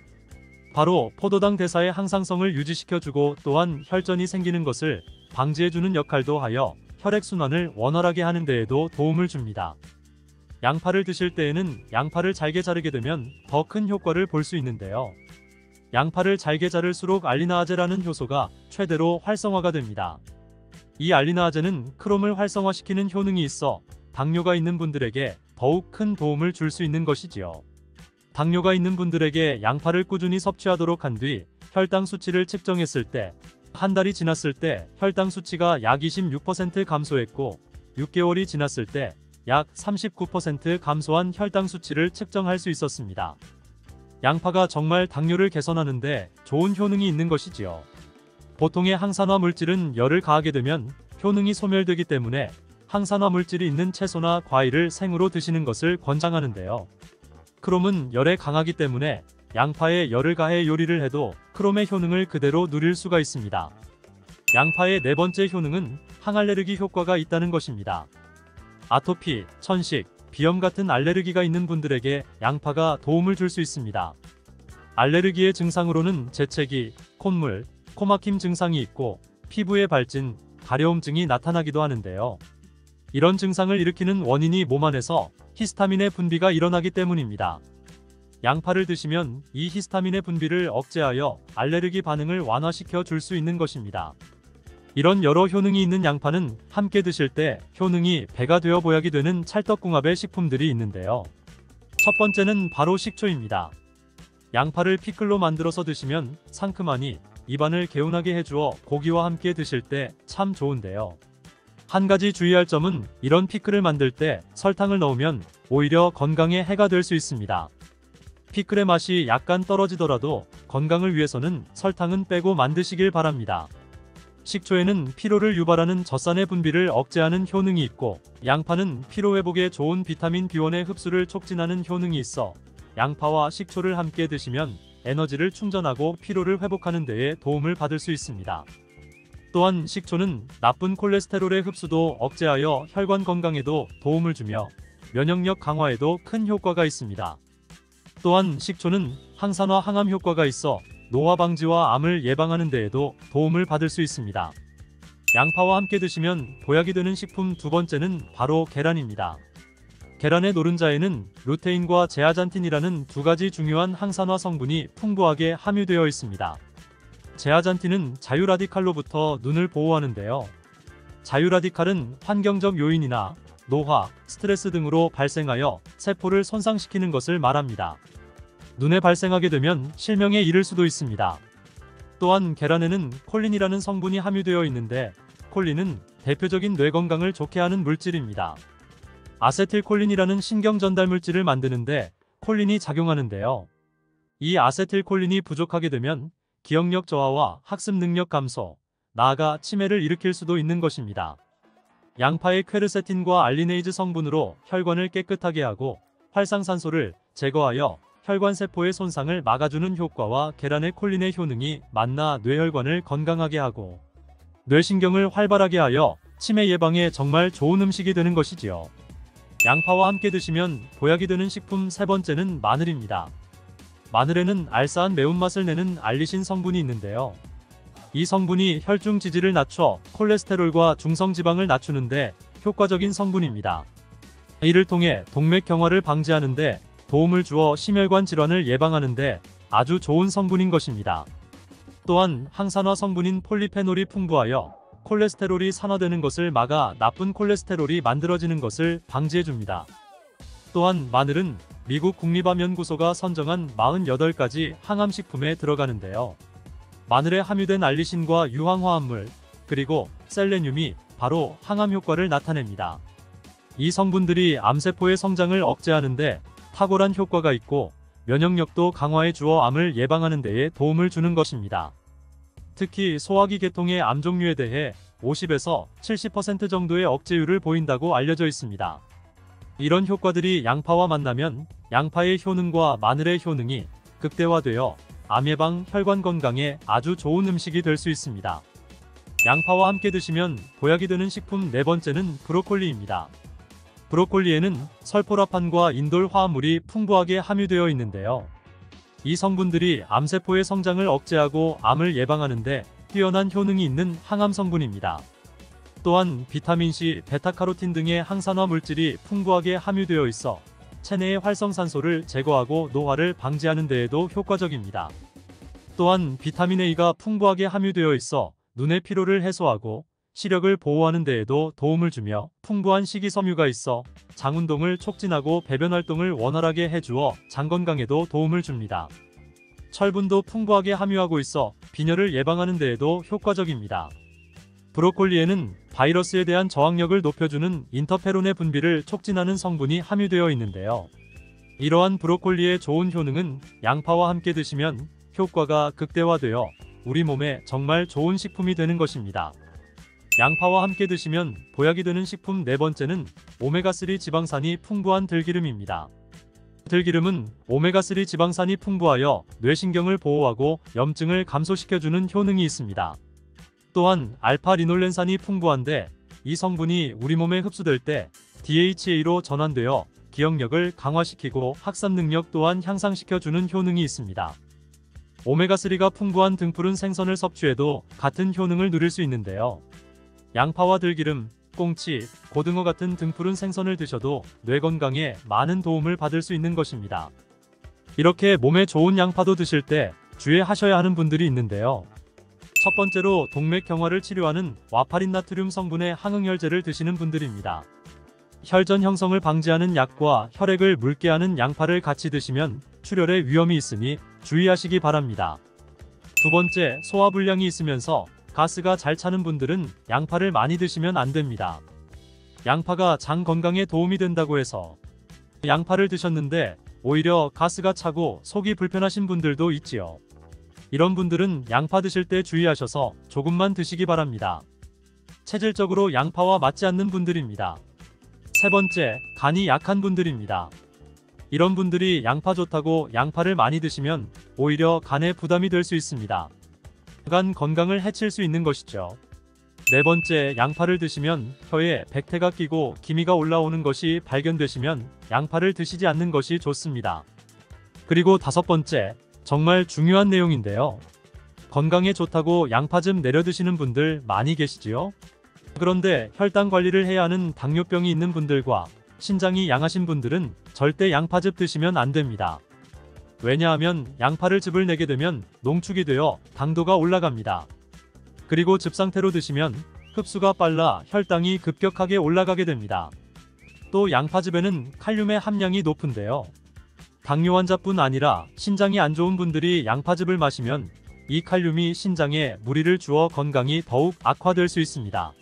바로 포도당 대사의 항상성을 유지시켜주고 또한 혈전이 생기는 것을 방지해주는 역할도 하여 혈액순환을 원활하게 하는 데에도 도움을 줍니다. 양파를 드실 때에는 양파를 잘게 자르게 되면 더 큰 효과를 볼 수 있는데요. 양파를 잘게 자를수록 알리나아제라는 효소가 최대로 활성화가 됩니다. 이 알리나아제는 크롬을 활성화시키는 효능이 있어 당뇨가 있는 분들에게 더욱 큰 도움을 줄 수 있는 것이지요. 당뇨가 있는 분들에게 양파를 꾸준히 섭취하도록 한 뒤 혈당 수치를 측정했을 때 한 달이 지났을 때 혈당 수치가 약 26% 감소했고 6개월이 지났을 때 약 39% 감소한 혈당 수치를 측정할 수 있었습니다. 양파가 정말 당뇨를 개선하는데 좋은 효능이 있는 것이지요. 보통의 항산화 물질은 열을 가하게 되면 효능이 소멸되기 때문에 항산화 물질이 있는 채소나 과일을 생으로 드시는 것을 권장하는데요. 크롬은 열에 강하기 때문에 양파에 열을 가해 요리를 해도 크롬의 효능을 그대로 누릴 수가 있습니다. 양파의 네 번째 효능은 항알레르기 효과가 있다는 것입니다. 아토피, 천식, 비염 같은 알레르기가 있는 분들에게 양파가 도움을 줄 수 있습니다. 알레르기의 증상으로는 재채기, 콧물, 코막힘 증상이 있고 피부에 발진, 가려움증이 나타나기도 하는데요. 이런 증상을 일으키는 원인이 몸 안에서 히스타민의 분비가 일어나기 때문입니다. 양파를 드시면 이 히스타민의 분비를 억제하여 알레르기 반응을 완화시켜 줄 수 있는 것입니다. 이런 여러 효능이 있는 양파는 함께 드실 때 효능이 배가 되어 보약이 되는 찰떡궁합의 식품들이 있는데요. 첫 번째는 바로 식초입니다. 양파를 피클로 만들어서 드시면 상큼하니 입안을 개운하게 해주어 고기와 함께 드실 때 참 좋은데요. 한 가지 주의할 점은 이런 피클을 만들 때 설탕을 넣으면 오히려 건강에 해가 될 수 있습니다. 피클의 맛이 약간 떨어지더라도 건강을 위해서는 설탕은 빼고 만드시길 바랍니다. 식초에는 피로를 유발하는 젖산의 분비를 억제하는 효능이 있고 양파는 피로회복에 좋은 비타민 B1의 흡수를 촉진하는 효능이 있어 양파와 식초를 함께 드시면 에너지를 충전하고 피로를 회복하는 데에 도움을 받을 수 있습니다. 또한 식초는 나쁜 콜레스테롤의 흡수도 억제하여 혈관 건강에도 도움을 주며 면역력 강화에도 큰 효과가 있습니다. 또한 식초는 항산화 항암 효과가 있어 노화 방지와 암을 예방하는 데에도 도움을 받을 수 있습니다. 양파와 함께 드시면 보약이 되는 식품 두 번째는 바로 계란입니다. 계란의 노른자에는 루테인과 제아잔틴이라는 두 가지 중요한 항산화 성분이 풍부하게 함유되어 있습니다. 제아잔틴은 자유라디칼로부터 눈을 보호하는데요. 자유라디칼은 환경적 요인이나 노화, 스트레스 등으로 발생하여 세포를 손상시키는 것을 말합니다. 눈에 발생하게 되면 실명에 이를 수도 있습니다. 또한 계란에는 콜린이라는 성분이 함유되어 있는데 콜린은 대표적인 뇌 건강을 좋게 하는 물질입니다. 아세틸콜린이라는 신경 전달 물질을 만드는데 콜린이 작용하는데요. 이 아세틸콜린이 부족하게 되면 기억력 저하와 학습 능력 감소, 나아가 치매를 일으킬 수도 있는 것입니다. 양파의 퀘르세틴과 알리네이즈 성분으로 혈관을 깨끗하게 하고 활상산소를 제거하여 혈관 세포의 손상을 막아주는 효과와 계란의 콜린의 효능이 만나 뇌혈관을 건강하게 하고 뇌신경을 활발하게 하여 치매 예방에 정말 좋은 음식이 되는 것이지요. 양파와 함께 드시면 보약이 되는 식품 세 번째는 마늘입니다. 마늘에는 알싸한 매운맛을 내는 알리신 성분이 있는데요. 이 성분이 혈중 지질을 낮춰 콜레스테롤과 중성지방을 낮추는데 효과적인 성분입니다. 이를 통해 동맥 경화를 방지하는 데 도움을 주어 심혈관 질환을 예방하는 데 아주 좋은 성분인 것입니다. 또한 항산화 성분인 폴리페놀이 풍부하여 콜레스테롤이 산화되는 것을 막아 나쁜 콜레스테롤이 만들어지는 것을 방지해줍니다. 또한 마늘은 미국 국립암연구소가 선정한 48가지 항암식품에 들어가는데요. 마늘에 함유된 알리신과 유황화합물, 그리고 셀레늄이 바로 항암 효과를 나타냅니다. 이 성분들이 암세포의 성장을 억제하는데 탁월한 효과가 있고 면역력도 강화해 주어 암을 예방하는 데에 도움을 주는 것입니다. 특히 소화기 계통의 암 종류에 대해 50에서 70% 정도의 억제율을 보인다고 알려져 있습니다. 이런 효과들이 양파와 만나면 양파의 효능과 마늘의 효능이 극대화되어 암 예방, 혈관 건강에 아주 좋은 음식이 될 수 있습니다. 양파와 함께 드시면 보약이 되는 식품 네 번째는 브로콜리입니다. 브로콜리에는 설포라판과 인돌 화합물이 풍부하게 함유되어 있는데요. 이 성분들이 암세포의 성장을 억제하고 암을 예방하는 데 뛰어난 효능이 있는 항암 성분입니다. 또한 비타민C, 베타카로틴 등의 항산화 물질이 풍부하게 함유되어 있어 체내의 활성산소를 제거하고 노화를 방지하는 데에도 효과적입니다. 또한 비타민 A가 풍부하게 함유되어 있어 눈의 피로를 해소하고 시력을 보호하는 데에도 도움을 주며 풍부한 식이섬유가 있어 장 운동을 촉진하고 배변 활동을 원활하게 해주어 장 건강에도 도움을 줍니다. 철분도 풍부하게 함유하고 있어 빈혈을 예방하는 데에도 효과적입니다. 브로콜리에는 바이러스에 대한 저항력을 높여주는 인터페론의 분비를 촉진하는 성분이 함유되어 있는데요. 이러한 브로콜리의 좋은 효능은 양파와 함께 드시면 효과가 극대화되어 우리 몸에 정말 좋은 식품이 되는 것입니다. 양파와 함께 드시면 보약이 되는 식품 네 번째는 오메가3 지방산이 풍부한 들기름입니다. 들기름은 오메가3 지방산이 풍부하여 뇌신경을 보호하고 염증을 감소시켜주는 효능이 있습니다. 또한 알파-리놀렌산이 풍부한데 이 성분이 우리 몸에 흡수될 때 DHA로 전환되어 기억력을 강화시키고 학습 능력 또한 향상시켜주는 효능이 있습니다. 오메가3가 풍부한 등푸른 생선을 섭취해도 같은 효능을 누릴 수 있는데요. 양파와 들기름, 꽁치, 고등어 같은 등푸른 생선을 드셔도 뇌 건강에 많은 도움을 받을 수 있는 것입니다. 이렇게 몸에 좋은 양파도 드실 때 주의하셔야 하는 분들이 있는데요. 첫 번째로 동맥경화를 치료하는 와파린 나트륨 성분의 항응혈제를 드시는 분들입니다. 혈전 형성을 방지하는 약과 혈액을 묽게 하는 양파를 같이 드시면 출혈의 위험이 있으니 주의하시기 바랍니다. 두 번째, 소화불량이 있으면서 가스가 잘 차는 분들은 양파를 많이 드시면 안 됩니다. 양파가 장 건강에 도움이 된다고 해서 양파를 드셨는데 오히려 가스가 차고 속이 불편하신 분들도 있지요. 이런 분들은 양파 드실 때 주의하셔서 조금만 드시기 바랍니다. 체질적으로 양파와 맞지 않는 분들입니다. 세 번째, 간이 약한 분들입니다. 이런 분들이 양파 좋다고 양파를 많이 드시면 오히려 간에 부담이 될 수 있습니다. 간 건강을 해칠 수 있는 것이죠. 네 번째, 양파를 드시면 혀에 백태가 끼고 기미가 올라오는 것이 발견되시면 양파를 드시지 않는 것이 좋습니다. 그리고 다섯 번째, 정말 중요한 내용인데요. 건강에 좋다고 양파 좀 내려 드시는 분들 많이 계시지요? 그런데 혈당 관리를 해야 하는 당뇨병이 있는 분들과 신장이 양하신 분들은 절대 양파즙 드시면 안 됩니다. 왜냐하면 양파를 즙을 내게 되면 농축이 되어 당도가 올라갑니다. 그리고 즙 상태로 드시면 흡수가 빨라 혈당이 급격하게 올라가게 됩니다. 또 양파즙에는 칼륨의 함량이 높은데요. 당뇨 환자뿐 아니라 신장이 안 좋은 분들이 양파즙을 마시면 이 칼륨이 신장에 무리를 주어 건강이 더욱 악화될 수 있습니다.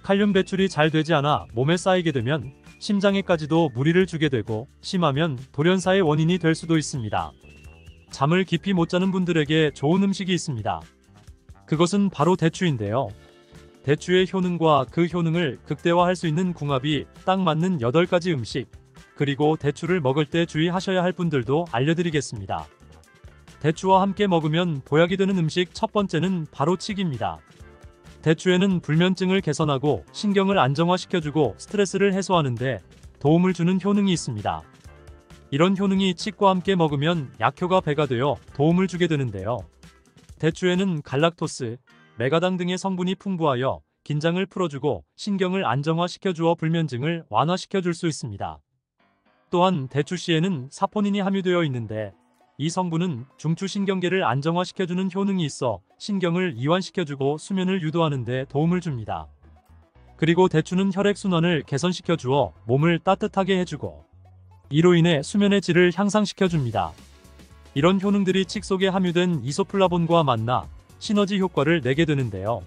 칼륨 배출이 잘 되지 않아 몸에 쌓이게 되면 심장에까지도 무리를 주게 되고 심하면 돌연사의 원인이 될 수도 있습니다. 잠을 깊이 못 자는 분들에게 좋은 음식이 있습니다. 그것은 바로 대추인데요. 대추의 효능과 그 효능을 극대화할 수 있는 궁합이 딱 맞는 8가지 음식, 그리고 대추를 먹을 때 주의하셔야 할 분들도 알려드리겠습니다. 대추와 함께 먹으면 보약이 되는 음식 첫 번째는 바로 칡입니다. 대추에는 불면증을 개선하고 신경을 안정화시켜주고 스트레스를 해소하는데 도움을 주는 효능이 있습니다. 이런 효능이 칡과 함께 먹으면 약효가 배가 되어 도움을 주게 되는데요. 대추에는 갈락토스, 메가당 등의 성분이 풍부하여 긴장을 풀어주고 신경을 안정화시켜주어 불면증을 완화시켜줄 수 있습니다. 또한 대추씨에는 사포닌이 함유되어 있는데 이 성분은 중추신경계를 안정화시켜주는 효능이 있어 신경을 이완시켜주고 수면을 유도하는 데 도움을 줍니다. 그리고 대추는 혈액순환을 개선시켜주어 몸을 따뜻하게 해주고 이로 인해 수면의 질을 향상시켜줍니다. 이런 효능들이 칡 속에 함유된 이소플라본과 만나 시너지 효과를 내게 되는데요.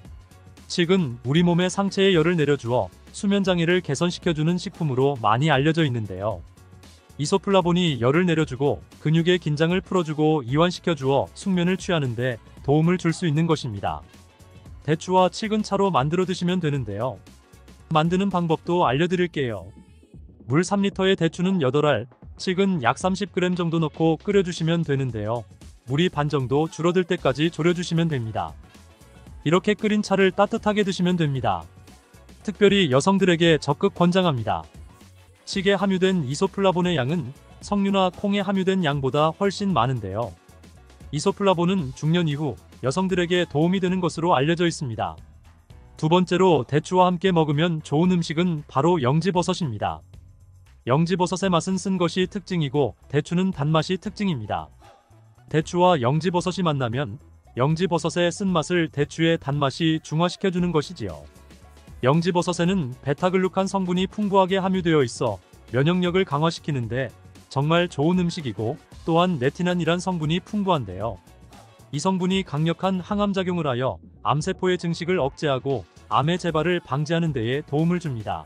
칡은 우리 몸의 상체에 열을 내려주어 수면장애를 개선시켜주는 식품으로 많이 알려져 있는데요. 이소플라본이 열을 내려주고 근육의 긴장을 풀어주고 이완시켜주어 숙면을 취하는데 도움을 줄 수 있는 것입니다. 대추와 칡은 차로 만들어 드시면 되는데요. 만드는 방법도 알려드릴게요. 물 3리터에 대추는 8알, 칡은 약 30g 정도 넣고 끓여주시면 되는데요. 물이 반 정도 줄어들 때까지 졸여주시면 됩니다. 이렇게 끓인 차를 따뜻하게 드시면 됩니다. 특별히 여성들에게 적극 권장합니다. 칡에 함유된 이소플라본의 양은 석류나 콩에 함유된 양보다 훨씬 많은데요. 이소플라본은 중년 이후 여성들에게 도움이 되는 것으로 알려져 있습니다. 두 번째로 대추와 함께 먹으면 좋은 음식은 바로 영지버섯입니다. 영지버섯의 맛은 쓴 것이 특징이고 대추는 단맛이 특징입니다. 대추와 영지버섯이 만나면 영지버섯의 쓴맛을 대추의 단맛이 중화시켜주는 것이지요. 영지버섯에는 베타글루칸 성분이 풍부하게 함유되어 있어 면역력을 강화시키는데 정말 좋은 음식이고 또한 레티난이란 성분이 풍부한데요. 이 성분이 강력한 항암작용을 하여 암세포의 증식을 억제하고 암의 재발을 방지하는 데에 도움을 줍니다.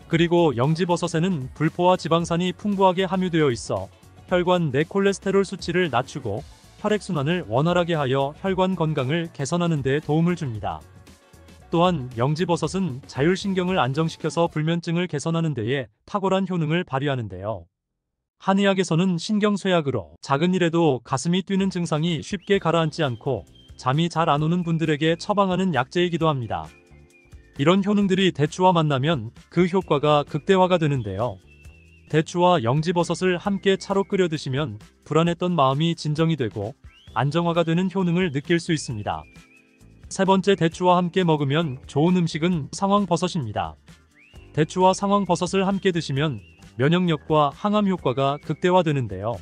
그리고 영지버섯에는 불포화 지방산이 풍부하게 함유되어 있어 혈관 내 콜레스테롤 수치를 낮추고 혈액순환을 원활하게 하여 혈관 건강을 개선하는 데 도움을 줍니다. 또한 영지버섯은 자율신경을 안정시켜서 불면증을 개선하는 데에 탁월한 효능을 발휘하는데요. 한의학에서는 신경쇠약으로 작은 일에도 가슴이 뛰는 증상이 쉽게 가라앉지 않고 잠이 잘 안 오는 분들에게 처방하는 약재이기도 합니다. 이런 효능들이 대추와 만나면 그 효과가 극대화가 되는데요. 대추와 영지버섯을 함께 차로 끓여 드시면 불안했던 마음이 진정이 되고 안정화가 되는 효능을 느낄 수 있습니다. 세 번째, 대추와 함께 먹으면 좋은 음식은 상황버섯입니다. 대추와 상황버섯을 함께 드시면 면역력과 항암 효과가 극대화되는데요.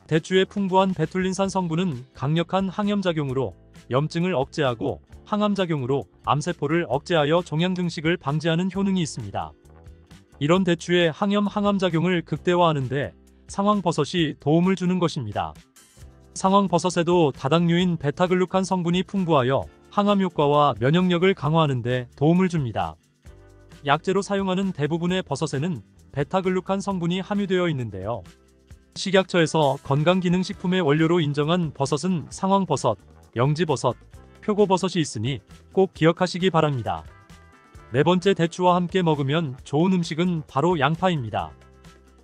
대추의 풍부한 베툴린산 성분은 강력한 항염작용으로 염증을 억제하고 항암작용으로 암세포를 억제하여 종양증식을 방지하는 효능이 있습니다. 이런 대추의 항암작용을 극대화하는데 상황버섯이 도움을 주는 것입니다. 상황버섯에도 다당류인 베타글루칸 성분이 풍부하여 항암 효과와 면역력을 강화하는 데 도움을 줍니다. 약재로 사용하는 대부분의 버섯에는 베타글루칸 성분이 함유되어 있는데요. 식약처에서 건강기능식품의 원료로 인정한 버섯은 상황버섯, 영지버섯, 표고버섯이 있으니 꼭 기억하시기 바랍니다. 네 번째, 대추와 함께 먹으면 좋은 음식은 바로 양파입니다.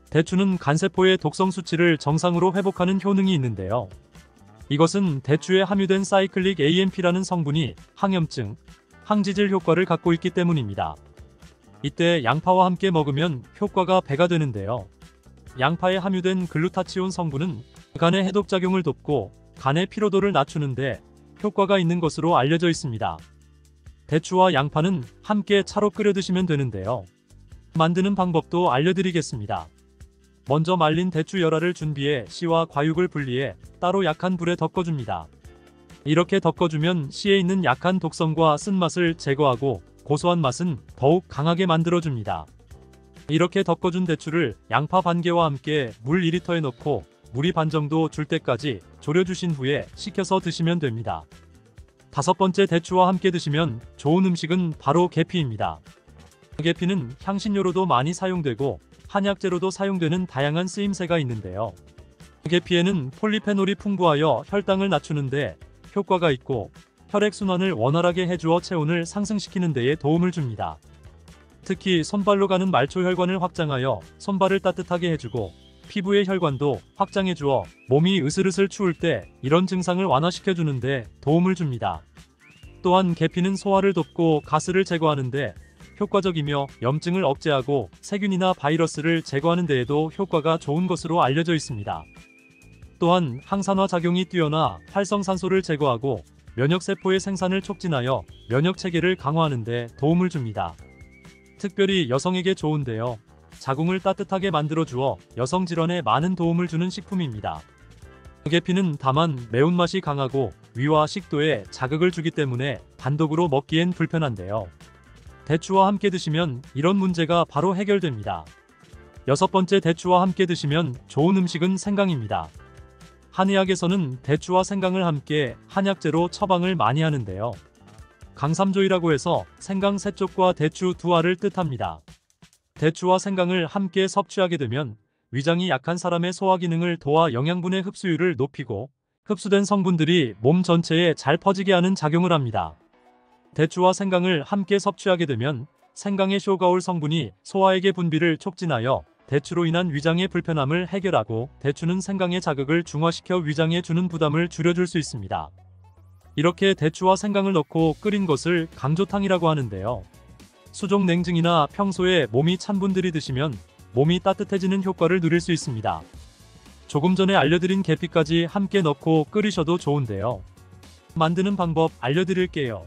대추는 간세포의 독성 수치를 정상으로 회복하는 효능이 있는데요. 이것은 대추에 함유된 사이클릭 AMP라는 성분이 항염증, 항지질 효과를 갖고 있기 때문입니다. 이때 양파와 함께 먹으면 효과가 배가 되는데요. 양파에 함유된 글루타치온 성분은 간의 해독작용을 돕고 간의 피로도를 낮추는데 효과가 있는 것으로 알려져 있습니다. 대추와 양파는 함께 차로 끓여 드시면 되는데요. 만드는 방법도 알려드리겠습니다. 먼저 말린 대추 열알을 준비해 씨와 과육을 분리해 따로 약한 불에 덮어줍니다. 이렇게 덮어주면 씨에 있는 약한 독성과 쓴맛을 제거하고 고소한 맛은 더욱 강하게 만들어줍니다. 이렇게 덮어준 대추를 양파 반 개와 함께 물 2리터에 넣고 물이 반 정도 줄 때까지 졸여주신 후에 식혀서 드시면 됩니다. 다섯 번째, 대추와 함께 드시면 좋은 음식은 바로 계피입니다. 계피는 향신료로도 많이 사용되고 한약재로도 사용되는 다양한 쓰임새가 있는데요. 계피에는 폴리페놀이 풍부하여 혈당을 낮추는데 효과가 있고 혈액순환을 원활하게 해주어 체온을 상승시키는 데에 도움을 줍니다. 특히 손발로 가는 말초혈관을 확장하여 손발을 따뜻하게 해주고 피부의 혈관도 확장해 주어 몸이 으슬으슬 추울 때 이런 증상을 완화시켜주는 데 도움을 줍니다. 또한 계피는 소화를 돕고 가스를 제거하는데 효과적이며 염증을 억제하고 세균이나 바이러스를 제거하는 데에도 효과가 좋은 것으로 알려져 있습니다. 또한 항산화 작용이 뛰어나 활성산소를 제거하고 면역세포의 생산을 촉진하여 면역체계를 강화하는 데 도움을 줍니다. 특별히 여성에게 좋은데요. 자궁을 따뜻하게 만들어 주어 여성 질환에 많은 도움을 주는 식품입니다. 계피는 다만 매운맛이 강하고 위와 식도에 자극을 주기 때문에 단독으로 먹기엔 불편한데요. 대추와 함께 드시면 이런 문제가 바로 해결됩니다. 여섯 번째, 대추와 함께 드시면 좋은 음식은 생강입니다. 한의학에서는 대추와 생강을 함께 한약재로 처방을 많이 하는데요. 강삼조이라고 해서 생강 세 쪽과 대추 두 알을 뜻합니다. 대추와 생강을 함께 섭취하게 되면 위장이 약한 사람의 소화 기능을 도와 영양분의 흡수율을 높이고 흡수된 성분들이 몸 전체에 잘 퍼지게 하는 작용을 합니다. 대추와 생강을 함께 섭취하게 되면 생강의 쇼가올 성분이 소화액의 분비를 촉진하여 대추로 인한 위장의 불편함을 해결하고 대추는 생강의 자극을 중화시켜 위장에 주는 부담을 줄여줄 수 있습니다. 이렇게 대추와 생강을 넣고 끓인 것을 강조탕이라고 하는데요. 수족 냉증이나 평소에 몸이 찬 분들이 드시면 몸이 따뜻해지는 효과를 누릴 수 있습니다. 조금 전에 알려드린 계피까지 함께 넣고 끓이셔도 좋은데요. 만드는 방법 알려드릴게요.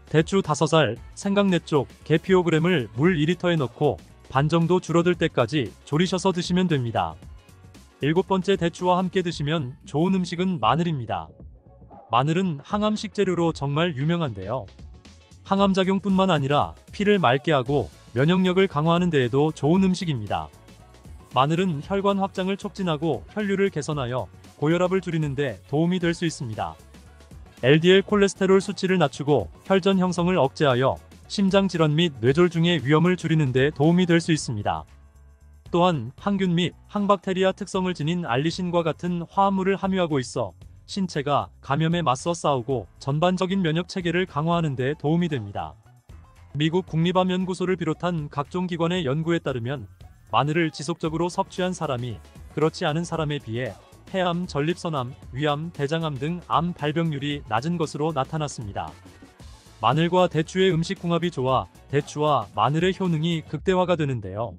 대추 5알, 생강 4쪽, 계피 5g을 물 2리터에 넣고 반 정도 줄어들 때까지 졸이셔서 드시면 됩니다. 일곱 번째, 대추와 함께 드시면 좋은 음식은 마늘입니다. 마늘은 항암 식재료로 정말 유명한데요. 항암작용뿐만 아니라 피를 맑게 하고 면역력을 강화하는 데에도 좋은 음식입니다. 마늘은 혈관 확장을 촉진하고 혈류를 개선하여 고혈압을 줄이는 데 도움이 될 수 있습니다. LDL 콜레스테롤 수치를 낮추고 혈전 형성을 억제하여 심장질환 및 뇌졸중의 위험을 줄이는 데 도움이 될 수 있습니다. 또한 항균 및 항박테리아 특성을 지닌 알리신과 같은 화합물을 함유하고 있어 신체가 감염에 맞서 싸우고 전반적인 면역체계를 강화하는 데 도움이 됩니다. 미국 국립암연구소를 비롯한 각종 기관의 연구에 따르면 마늘을 지속적으로 섭취한 사람이 그렇지 않은 사람에 비해 폐암, 전립선암, 위암, 대장암 등 암 발병률이 낮은 것으로 나타났습니다. 마늘과 대추의 음식궁합이 좋아 대추와 마늘의 효능이 극대화가 되는데요.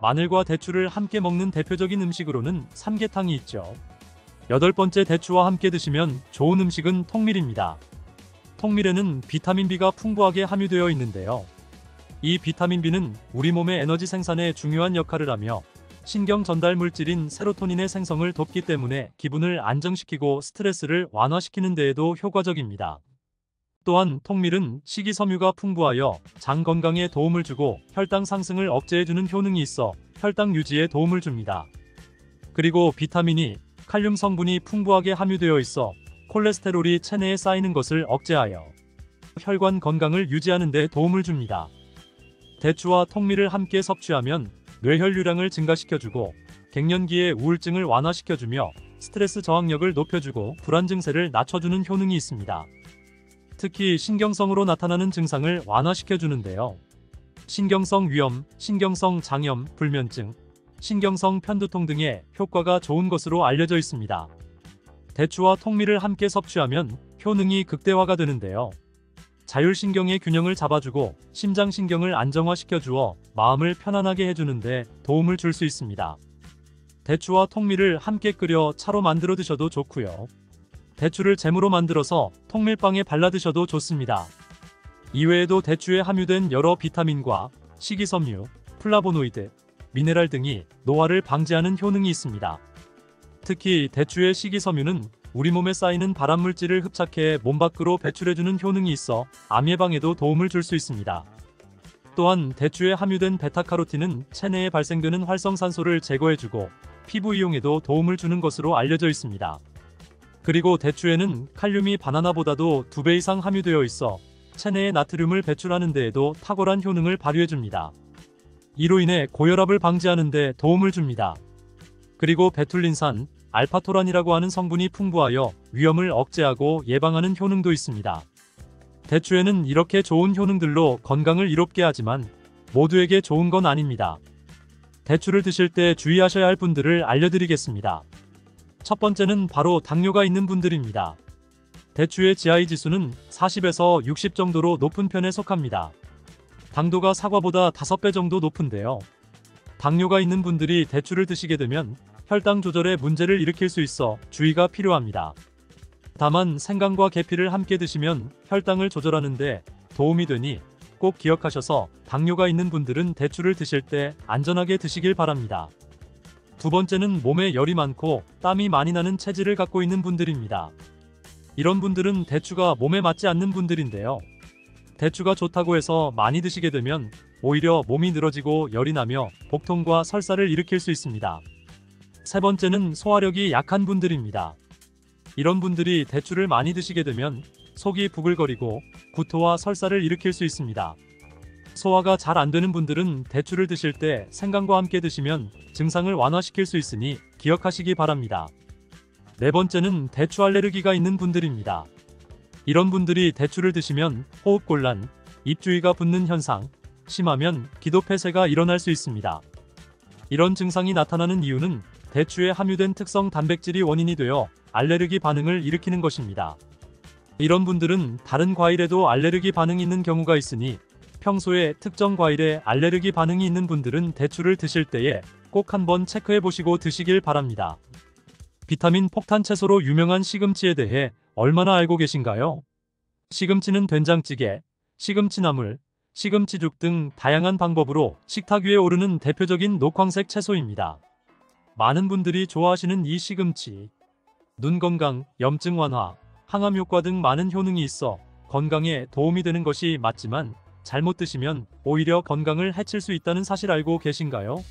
마늘과 대추를 함께 먹는 대표적인 음식으로는 삼계탕이 있죠. 8번째, 대추와 함께 드시면 좋은 음식은 통밀입니다. 통밀에는 비타민 B가 풍부하게 함유되어 있는데요. 이 비타민 B는 우리 몸의 에너지 생산에 중요한 역할을 하며 신경 전달 물질인 세로토닌의 생성을 돕기 때문에 기분을 안정시키고 스트레스를 완화시키는 데에도 효과적입니다. 또한 통밀은 식이섬유가 풍부하여 장 건강에 도움을 주고 혈당 상승을 억제해주는 효능이 있어 혈당 유지에 도움을 줍니다. 그리고 비타민이 칼륨 성분이 풍부하게 함유되어 있어 콜레스테롤이 체내에 쌓이는 것을 억제하여 혈관 건강을 유지하는 데 도움을 줍니다. 대추와 통밀을 함께 섭취하면 뇌혈류량을 증가시켜주고 갱년기의 우울증을 완화시켜주며 스트레스 저항력을 높여주고 불안 증세를 낮춰주는 효능이 있습니다. 특히 신경성으로 나타나는 증상을 완화시켜주는데요. 신경성 위염, 신경성 장염, 불면증, 신경성 편두통 등의 효과가 좋은 것으로 알려져 있습니다. 대추와 통밀을 함께 섭취하면 효능이 극대화가 되는데요. 자율신경의 균형을 잡아주고 심장신경을 안정화시켜주어 마음을 편안하게 해주는데 도움을 줄 수 있습니다. 대추와 통밀을 함께 끓여 차로 만들어 드셔도 좋고요. 대추를 잼으로 만들어서 통밀빵에 발라 드셔도 좋습니다. 이외에도 대추에 함유된 여러 비타민과 식이섬유, 플라보노이드, 미네랄 등이 노화를 방지하는 효능이 있습니다. 특히 대추의 식이섬유는 우리 몸에 쌓이는 발암물질을 흡착해 몸 밖으로 배출해주는 효능이 있어 암 예방에도 도움을 줄 수 있습니다. 또한 대추에 함유된 베타카로틴은 체내에 발생되는 활성산소를 제거해주고 피부 이용에도 도움을 주는 것으로 알려져 있습니다. 그리고 대추에는 칼륨이 바나나보다도 2배 이상 함유되어 있어 체내에 나트륨을 배출하는 데에도 탁월한 효능을 발휘해줍니다. 이로 인해 고혈압을 방지하는 데 도움을 줍니다. 그리고 베툴린산, 알파토란이라고 하는 성분이 풍부하여 위험을 억제하고 예방하는 효능도 있습니다. 대추에는 이렇게 좋은 효능들로 건강을 이롭게 하지만 모두에게 좋은 건 아닙니다. 대추를 드실 때 주의하셔야 할 분들을 알려드리겠습니다. 첫 번째는 바로 당뇨가 있는 분들입니다. 대추의 GI 지수는 40에서 60 정도로 높은 편에 속합니다. 당도가 사과보다 5배 정도 높은데요. 당뇨가 있는 분들이 대추를 드시게 되면 혈당 조절에 문제를 일으킬 수 있어 주의가 필요합니다. 다만 생강과 계피를 함께 드시면 혈당을 조절하는 데 도움이 되니 꼭 기억하셔서 당뇨가 있는 분들은 대추를 드실 때 안전하게 드시길 바랍니다. 두 번째는 몸에 열이 많고 땀이 많이 나는 체질을 갖고 있는 분들입니다. 이런 분들은 대추가 몸에 맞지 않는 분들인데요. 대추가 좋다고 해서 많이 드시게 되면 오히려 몸이 늘어지고 열이 나며 복통과 설사를 일으킬 수 있습니다. 세 번째는 소화력이 약한 분들입니다. 이런 분들이 대추를 많이 드시게 되면 속이 부글거리고 구토와 설사를 일으킬 수 있습니다. 소화가 잘 안 되는 분들은 대추를 드실 때 생강과 함께 드시면 증상을 완화시킬 수 있으니 기억하시기 바랍니다. 네 번째는 대추 알레르기가 있는 분들입니다. 이런 분들이 대추를 드시면 호흡곤란, 입주위가 붓는 현상, 심하면 기도폐쇄가 일어날 수 있습니다. 이런 증상이 나타나는 이유는 대추에 함유된 특성 단백질이 원인이 되어 알레르기 반응을 일으키는 것입니다. 이런 분들은 다른 과일에도 알레르기 반응이 있는 경우가 있으니 평소에 특정 과일에 알레르기 반응이 있는 분들은 대추를 드실 때에 꼭 한번 체크해 보시고 드시길 바랍니다. 비타민 폭탄 채소로 유명한 시금치에 대해 얼마나 알고 계신가요? 시금치는 된장찌개, 시금치나물, 시금치죽 등 다양한 방법으로 식탁 위에 오르는 대표적인 녹황색 채소입니다. 많은 분들이 좋아하시는 이 시금치, 눈 건강, 염증 완화, 항암 효과 등 많은 효능이 있어 건강에 도움이 되는 것이 맞지만 잘못 드시면 오히려 건강을 해칠 수 있다는 사실 알고 계신가요?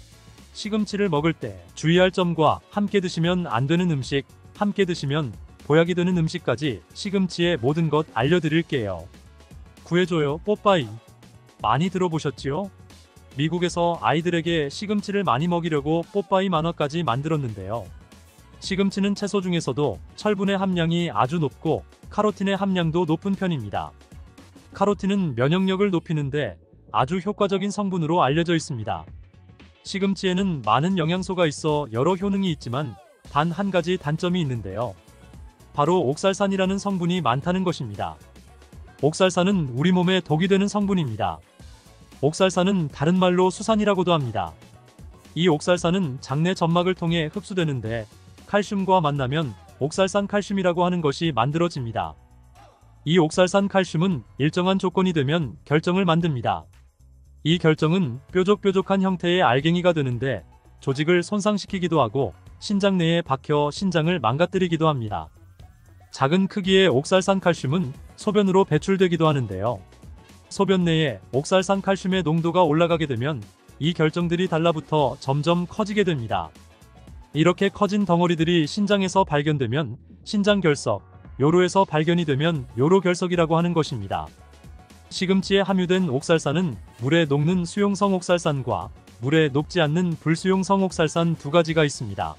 시금치를 먹을 때 주의할 점과 함께 드시면 안 되는 음식, 함께 드시면 보약이 되는 음식까지 시금치의 모든 것 알려드릴게요. 구해줘요 뽀빠이. 많이 들어보셨지요? 미국에서 아이들에게 시금치를 많이 먹이려고 뽀빠이 만화까지 만들었는데요. 시금치는 채소 중에서도 철분의 함량이 아주 높고 카로틴의 함량도 높은 편입니다. 카로틴은 면역력을 높이는데 아주 효과적인 성분으로 알려져 있습니다. 시금치에는 많은 영양소가 있어 여러 효능이 있지만 단 한 가지 단점이 있는데요. 바로 옥살산이라는 성분이 많다는 것입니다. 옥살산은 우리 몸에 독이 되는 성분입니다. 옥살산은 다른 말로 수산이라고도 합니다. 이 옥살산은 장내 점막을 통해 흡수되는데 칼슘과 만나면 옥살산 칼슘이라고 하는 것이 만들어집니다. 이 옥살산 칼슘은 일정한 조건이 되면 결정을 만듭니다. 이 결정은 뾰족뾰족한 형태의 알갱이가 되는데 조직을 손상시키기도 하고 신장 내에 박혀 신장을 망가뜨리기도 합니다. 작은 크기의 옥살산 칼슘은 소변으로 배출되기도 하는데요. 소변 내에 옥살산 칼슘의 농도가 올라가게 되면 이 결정들이 달라붙어 점점 커지게 됩니다. 이렇게 커진 덩어리들이 신장에서 발견되면 신장결석, 요로에서 발견이 되면 요로결석이라고 하는 것입니다. 시금치에 함유된 옥살산은 물에 녹는 수용성 옥살산과 물에 녹지 않는 불수용성 옥살산 두 가지가 있습니다.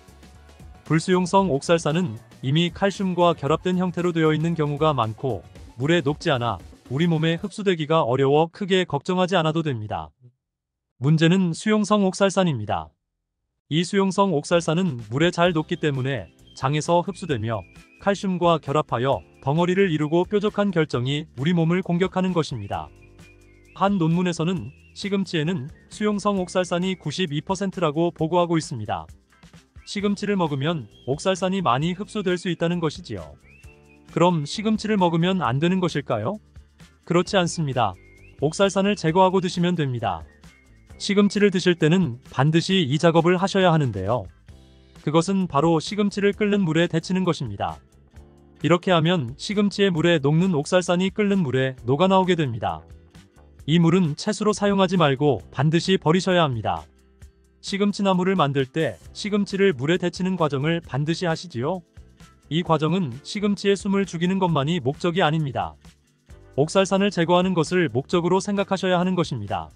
불수용성 옥살산은 이미 칼슘과 결합된 형태로 되어 있는 경우가 많고 물에 녹지 않아 우리 몸에 흡수되기가 어려워 크게 걱정하지 않아도 됩니다. 문제는 수용성 옥살산입니다. 이 수용성 옥살산은 물에 잘 녹기 때문에 장에서 흡수되며 칼슘과 결합하여 덩어리를 이루고 뾰족한 결정이 우리 몸을 공격하는 것입니다. 한 논문에서는 시금치에는 수용성 옥살산이 92%라고 보고하고 있습니다. 시금치를 먹으면 옥살산이 많이 흡수될 수 있다는 것이지요. 그럼 시금치를 먹으면 안 되는 것일까요? 그렇지 않습니다. 옥살산을 제거하고 드시면 됩니다. 시금치를 드실 때는 반드시 이 작업을 하셔야 하는데요. 그것은 바로 시금치를 끓는 물에 데치는 것입니다. 이렇게 하면 시금치의 물에 녹는 옥살산이 끓는 물에 녹아 나오게 됩니다. 이 물은 채수로 사용하지 말고 반드시 버리셔야 합니다. 시금치나물을 만들 때 시금치를 물에 데치는 과정을 반드시 하시지요. 이 과정은 시금치의 숨을 죽이는 것만이 목적이 아닙니다. 옥살산을 제거하는 것을 목적으로 생각하셔야 하는 것입니다.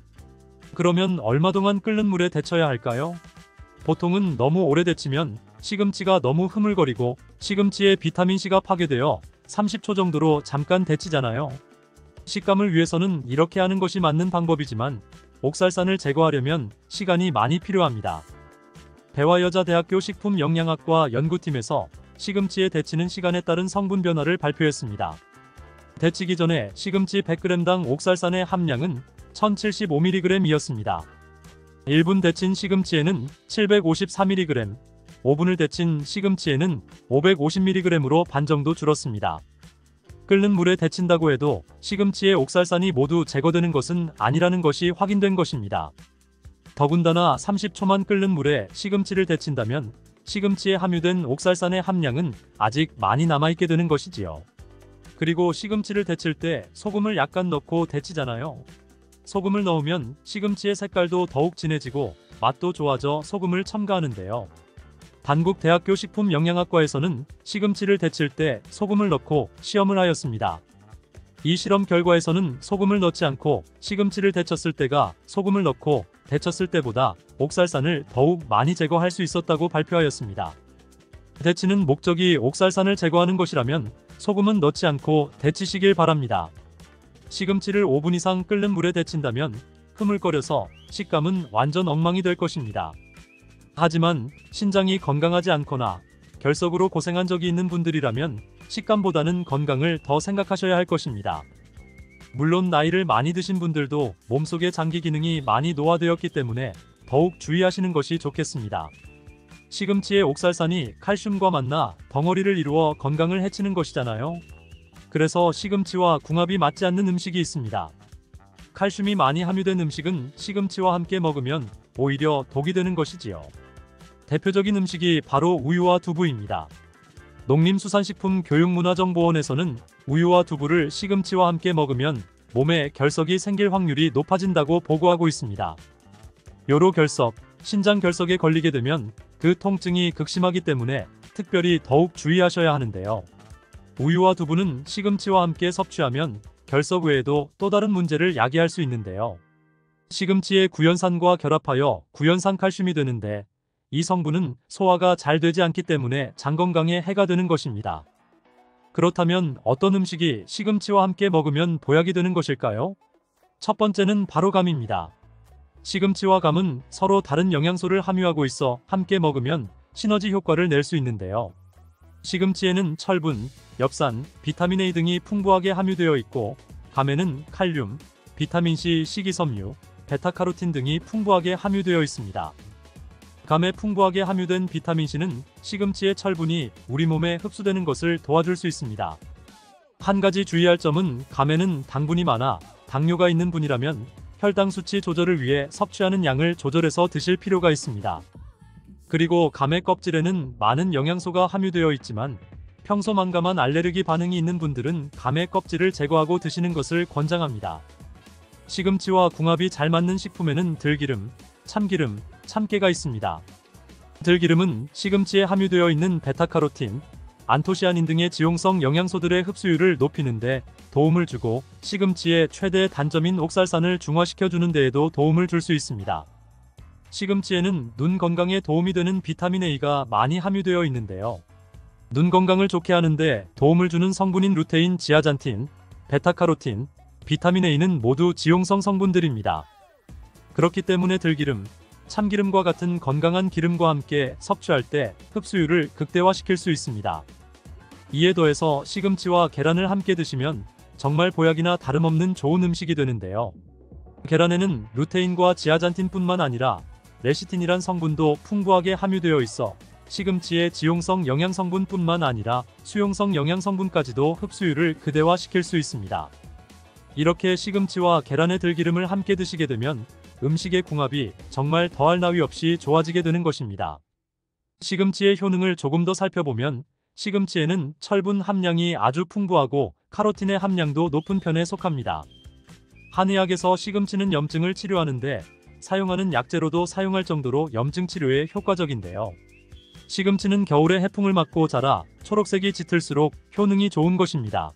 그러면 얼마 동안 끓는 물에 데쳐야 할까요? 보통은 너무 오래 데치면 시금치가 너무 흐물거리고 시금치의 비타민C가 파괴되어 30초 정도로 잠깐 데치잖아요. 식감을 위해서는 이렇게 하는 것이 맞는 방법이지만 옥살산을 제거하려면 시간이 많이 필요합니다. 대화여자대학교 식품영양학과 연구팀에서 시금치에 데치는 시간에 따른 성분 변화를 발표했습니다. 데치기 전에 시금치 100g당 옥살산의 함량은 1075mg이었습니다. 1분 데친 시금치에는 754mg, 5분을 데친 시금치에는 550mg으로 반 정도 줄었습니다. 끓는 물에 데친다고 해도 시금치의 옥살산이 모두 제거되는 것은 아니라는 것이 확인된 것입니다. 더군다나 30초만 끓는 물에 시금치를 데친다면 시금치에 함유된 옥살산의 함량은 아직 많이 남아있게 되는 것이지요. 그리고 시금치를 데칠 때 소금을 약간 넣고 데치잖아요. 소금을 넣으면 시금치의 색깔도 더욱 진해지고 맛도 좋아져 소금을 첨가하는데요. 단국대학교 식품영양학과에서는 시금치를 데칠 때 소금을 넣고 시험을 하였습니다. 이 실험 결과에서는 소금을 넣지 않고 시금치를 데쳤을 때가 소금을 넣고 데쳤을 때보다 옥살산을 더욱 많이 제거할 수 있었다고 발표하였습니다. 데치는 목적이 옥살산을 제거하는 것이라면 소금은 넣지 않고 데치시길 바랍니다. 시금치를 5분 이상 끓는 물에 데친다면 흐물거려서 식감은 완전 엉망이 될 것입니다. 하지만 신장이 건강하지 않거나 결석으로 고생한 적이 있는 분들이라면 식감보다는 건강을 더 생각하셔야 할 것입니다. 물론 나이를 많이 드신 분들도 몸속의 장기 기능이 많이 노화되었기 때문에 더욱 주의하시는 것이 좋겠습니다. 시금치의 옥살산이 칼슘과 만나 덩어리를 이루어 건강을 해치는 것이잖아요. 그래서 시금치와 궁합이 맞지 않는 음식이 있습니다. 칼슘이 많이 함유된 음식은 시금치와 함께 먹으면 오히려 독이 되는 것이지요. 대표적인 음식이 바로 우유와 두부입니다. 농림수산식품교육문화정보원에서는 우유와 두부를 시금치와 함께 먹으면 몸에 결석이 생길 확률이 높아진다고 보고하고 있습니다. 요로결석, 신장결석에 걸리게 되면 그 통증이 극심하기 때문에 특별히 더욱 주의하셔야 하는데요. 우유와 두부는 시금치와 함께 섭취하면 결석 외에도 또 다른 문제를 야기할 수 있는데요. 시금치의 구연산과 결합하여 구연산 칼슘이 되는데 이 성분은 소화가 잘 되지 않기 때문에 장 건강에 해가 되는 것입니다. 그렇다면 어떤 음식이 시금치와 함께 먹으면 보약이 되는 것일까요? 첫 번째는 바로 감입니다. 시금치와 감은 서로 다른 영양소를 함유하고 있어 함께 먹으면 시너지 효과를 낼 수 있는데요. 시금치에는 철분, 엽산, 비타민 A 등이 풍부하게 함유되어 있고 감에는 칼륨, 비타민 C, 식이섬유, 베타카로틴 등이 풍부하게 함유되어 있습니다. 감에 풍부하게 함유된 비타민 C는 시금치의 철분이 우리 몸에 흡수되는 것을 도와줄 수 있습니다. 한 가지 주의할 점은 감에는 당분이 많아 당뇨가 있는 분이라면 혈당 수치 조절을 위해 섭취하는 양을 조절해서 드실 필요가 있습니다. 그리고 감의 껍질에는 많은 영양소가 함유되어 있지만 평소 만감한 알레르기 반응이 있는 분들은 감의 껍질을 제거하고 드시는 것을 권장합니다. 시금치와 궁합이 잘 맞는 식품에는 들기름, 참기름, 참깨가 있습니다. 들기름은 시금치에 함유되어 있는 베타카로틴, 안토시아닌 등의 지용성 영양소들의 흡수율을 높이는데 도움을 주고 시금치의 최대 단점인 옥살산을 중화시켜주는 데에도 도움을 줄 수 있습니다. 시금치에는 눈 건강에 도움이 되는 비타민 A가 많이 함유되어 있는데요. 눈 건강을 좋게 하는데 도움을 주는 성분인 루테인, 지아잔틴, 베타카로틴, 비타민 A는 모두 지용성 성분들입니다. 그렇기 때문에 들기름, 참기름과 같은 건강한 기름과 함께 섭취할 때 흡수율을 극대화시킬 수 있습니다. 이에 더해서 시금치와 계란을 함께 드시면 정말 보약이나 다름없는 좋은 음식이 되는데요. 계란에는 루테인과 지아잔틴뿐만 아니라 레시틴이란 성분도 풍부하게 함유되어 있어 시금치의 지용성 영양성분뿐만 아니라 수용성 영양성분까지도 흡수율을 극대화시킬 수 있습니다. 이렇게 시금치와 계란의 들기름을 함께 드시게 되면 음식의 궁합이 정말 더할 나위 없이 좋아지게 되는 것입니다. 시금치의 효능을 조금 더 살펴보면 시금치에는 철분 함량이 아주 풍부하고 카로틴의 함량도 높은 편에 속합니다. 한의학에서 시금치는 염증을 치료하는데 사용하는 약재로도 사용할 정도로 염증 치료에 효과적인데요. 시금치는 겨울에 해풍을 맞고 자라 초록색이 짙을수록 효능이 좋은 것입니다.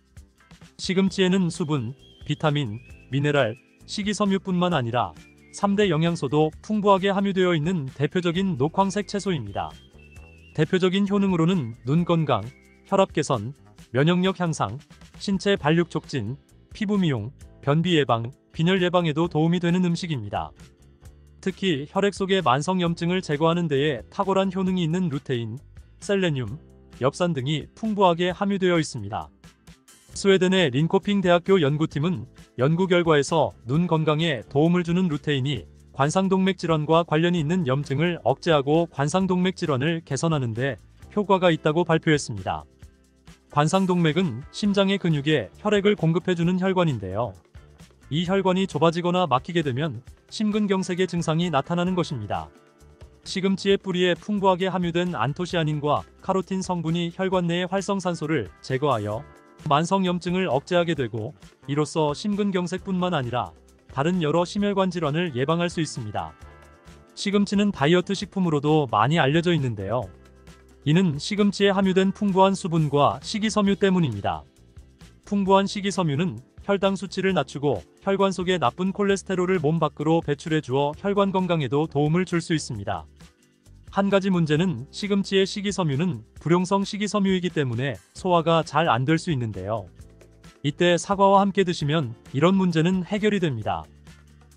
시금치에는 수분, 비타민, 미네랄, 식이섬유뿐만 아니라 3대 영양소도 풍부하게 함유되어 있는 대표적인 녹황색 채소입니다. 대표적인 효능으로는 눈 건강, 혈압 개선, 면역력 향상, 신체 발육 촉진, 피부 미용, 변비 예방, 빈혈 예방에도 도움이 되는 음식입니다. 특히 혈액 속의 만성염증을 제거하는 데에 탁월한 효능이 있는 루테인, 셀레늄, 엽산 등이 풍부하게 함유되어 있습니다. 스웨덴의 린코핑 대학교 연구팀은 연구 결과에서 눈 건강에 도움을 주는 루테인이 관상동맥 질환과 관련이 있는 염증을 억제하고 관상동맥 질환을 개선하는 데 효과가 있다고 발표했습니다. 관상동맥은 심장의 근육에 혈액을 공급해주는 혈관인데요. 이 혈관이 좁아지거나 막히게 되면 심근경색의 증상이 나타나는 것입니다. 시금치의 뿌리에 풍부하게 함유된 안토시아닌과 카로틴 성분이 혈관 내의 활성산소를 제거하여 만성염증을 억제하게 되고 이로써 심근경색뿐만 아니라 다른 여러 심혈관 질환을 예방할 수 있습니다. 시금치는 다이어트 식품으로도 많이 알려져 있는데요. 이는 시금치에 함유된 풍부한 수분과 식이섬유 때문입니다. 풍부한 식이섬유는 혈당 수치를 낮추고 혈관 속의 나쁜 콜레스테롤을 몸 밖으로 배출해 주어 혈관 건강에도 도움을 줄 수 있습니다. 한 가지 문제는 시금치의 식이섬유는 불용성 식이섬유이기 때문에 소화가 잘 안 될 수 있는데요. 이때 사과와 함께 드시면 이런 문제는 해결이 됩니다.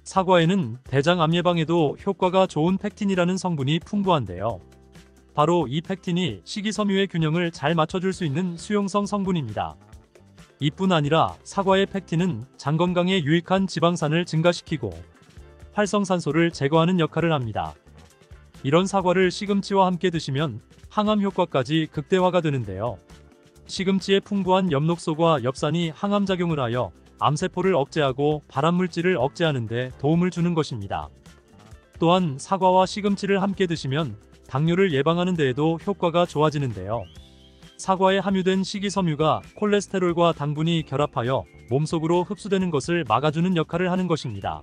사과에는 대장암 예방에도 효과가 좋은 팩틴이라는 성분이 풍부한데요. 바로 이 팩틴이 식이섬유의 균형을 잘 맞춰줄 수 있는 수용성 성분입니다. 이뿐 아니라 사과의 팩틴은 장 건강에 유익한 지방산을 증가시키고 활성산소를 제거하는 역할을 합니다. 이런 사과를 시금치와 함께 드시면 항암 효과까지 극대화가 되는데요. 시금치의 풍부한 엽록소과 엽산이 항암작용을 하여 암세포를 억제하고 발암물질을 억제하는 데 도움을 주는 것입니다. 또한 사과와 시금치를 함께 드시면 당뇨를 예방하는 데에도 효과가 좋아지는데요. 사과에 함유된 식이섬유가 콜레스테롤과 당분이 결합하여 몸속으로 흡수되는 것을 막아주는 역할을 하는 것입니다.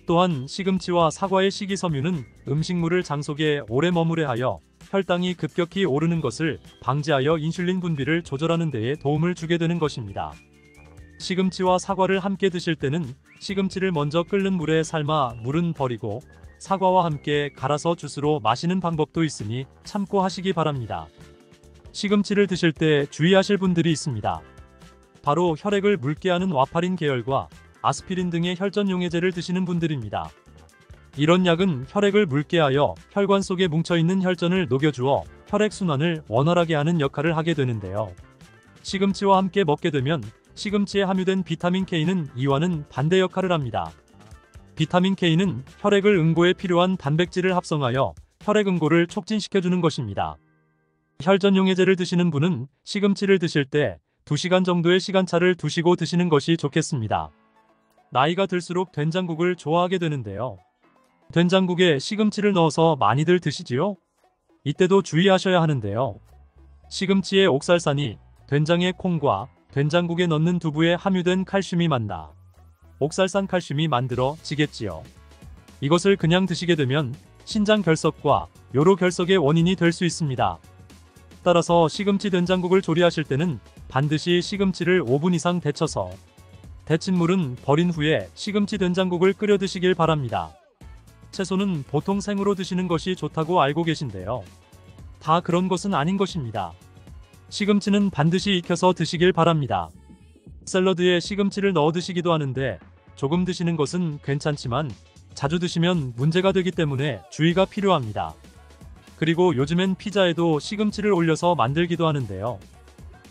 또한 시금치와 사과의 식이섬유는 음식물을 장 속에 오래 머무게 하여 혈당이 급격히 오르는 것을 방지하여 인슐린 분비를 조절하는 데에 도움을 주게 되는 것입니다. 시금치와 사과를 함께 드실 때는 시금치를 먼저 끓는 물에 삶아 물은 버리고 사과와 함께 갈아서 주스로 마시는 방법도 있으니 참고하시기 바랍니다. 시금치를 드실 때 주의하실 분들이 있습니다. 바로 혈액을 묽게 하는 와파린 계열과 아스피린 등의 혈전용해제를 드시는 분들입니다. 이런 약은 혈액을 묽게 하여 혈관 속에 뭉쳐있는 혈전을 녹여주어 혈액순환을 원활하게 하는 역할을 하게 되는데요. 시금치와 함께 먹게 되면 시금치에 함유된 비타민 K는 이와는 반대 역할을 합니다. 비타민 K는 혈액을 응고에 필요한 단백질을 합성하여 혈액 응고를 촉진시켜주는 것입니다. 혈전용해제를 드시는 분은 시금치를 드실 때 2시간 정도의 시간차를 두시고 드시는 것이 좋겠습니다. 나이가 들수록 된장국을 좋아하게 되는데요. 된장국에 시금치를 넣어서 많이들 드시지요? 이때도 주의하셔야 하는데요. 시금치의 옥살산이 된장의 콩과 된장국에 넣는 두부에 함유된 칼슘이 만나 옥살산 칼슘이 만들어지겠지요. 이것을 그냥 드시게 되면 신장 결석과 요로 결석의 원인이 될 수 있습니다. 따라서 시금치 된장국을 조리하실 때는 반드시 시금치를 5분 이상 데쳐서 데친 물은 버린 후에 시금치 된장국을 끓여 드시길 바랍니다. 채소는 보통 생으로 드시는 것이 좋다고 알고 계신데요. 다 그런 것은 아닌 것입니다. 시금치는 반드시 익혀서 드시길 바랍니다. 샐러드에 시금치를 넣어 드시기도 하는데 조금 드시는 것은 괜찮지만 자주 드시면 문제가 되기 때문에 주의가 필요합니다. 그리고 요즘엔 피자에도 시금치를 올려서 만들기도 하는데요.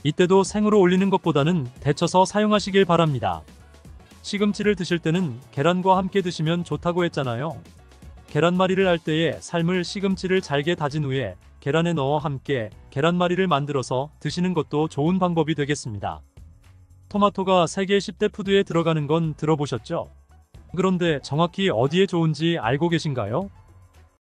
이때도 생으로 올리는 것보다는 데쳐서 사용하시길 바랍니다. 시금치를 드실 때는 계란과 함께 드시면 좋다고 했잖아요. 계란말이를 할 때에 삶을 시금치를 잘게 다진 후에 계란에 넣어 함께 계란말이를 만들어서 드시는 것도 좋은 방법이 되겠습니다. 토마토가 세계 10대 푸드에 들어가는 건 들어보셨죠? 그런데 정확히 어디에 좋은지 알고 계신가요?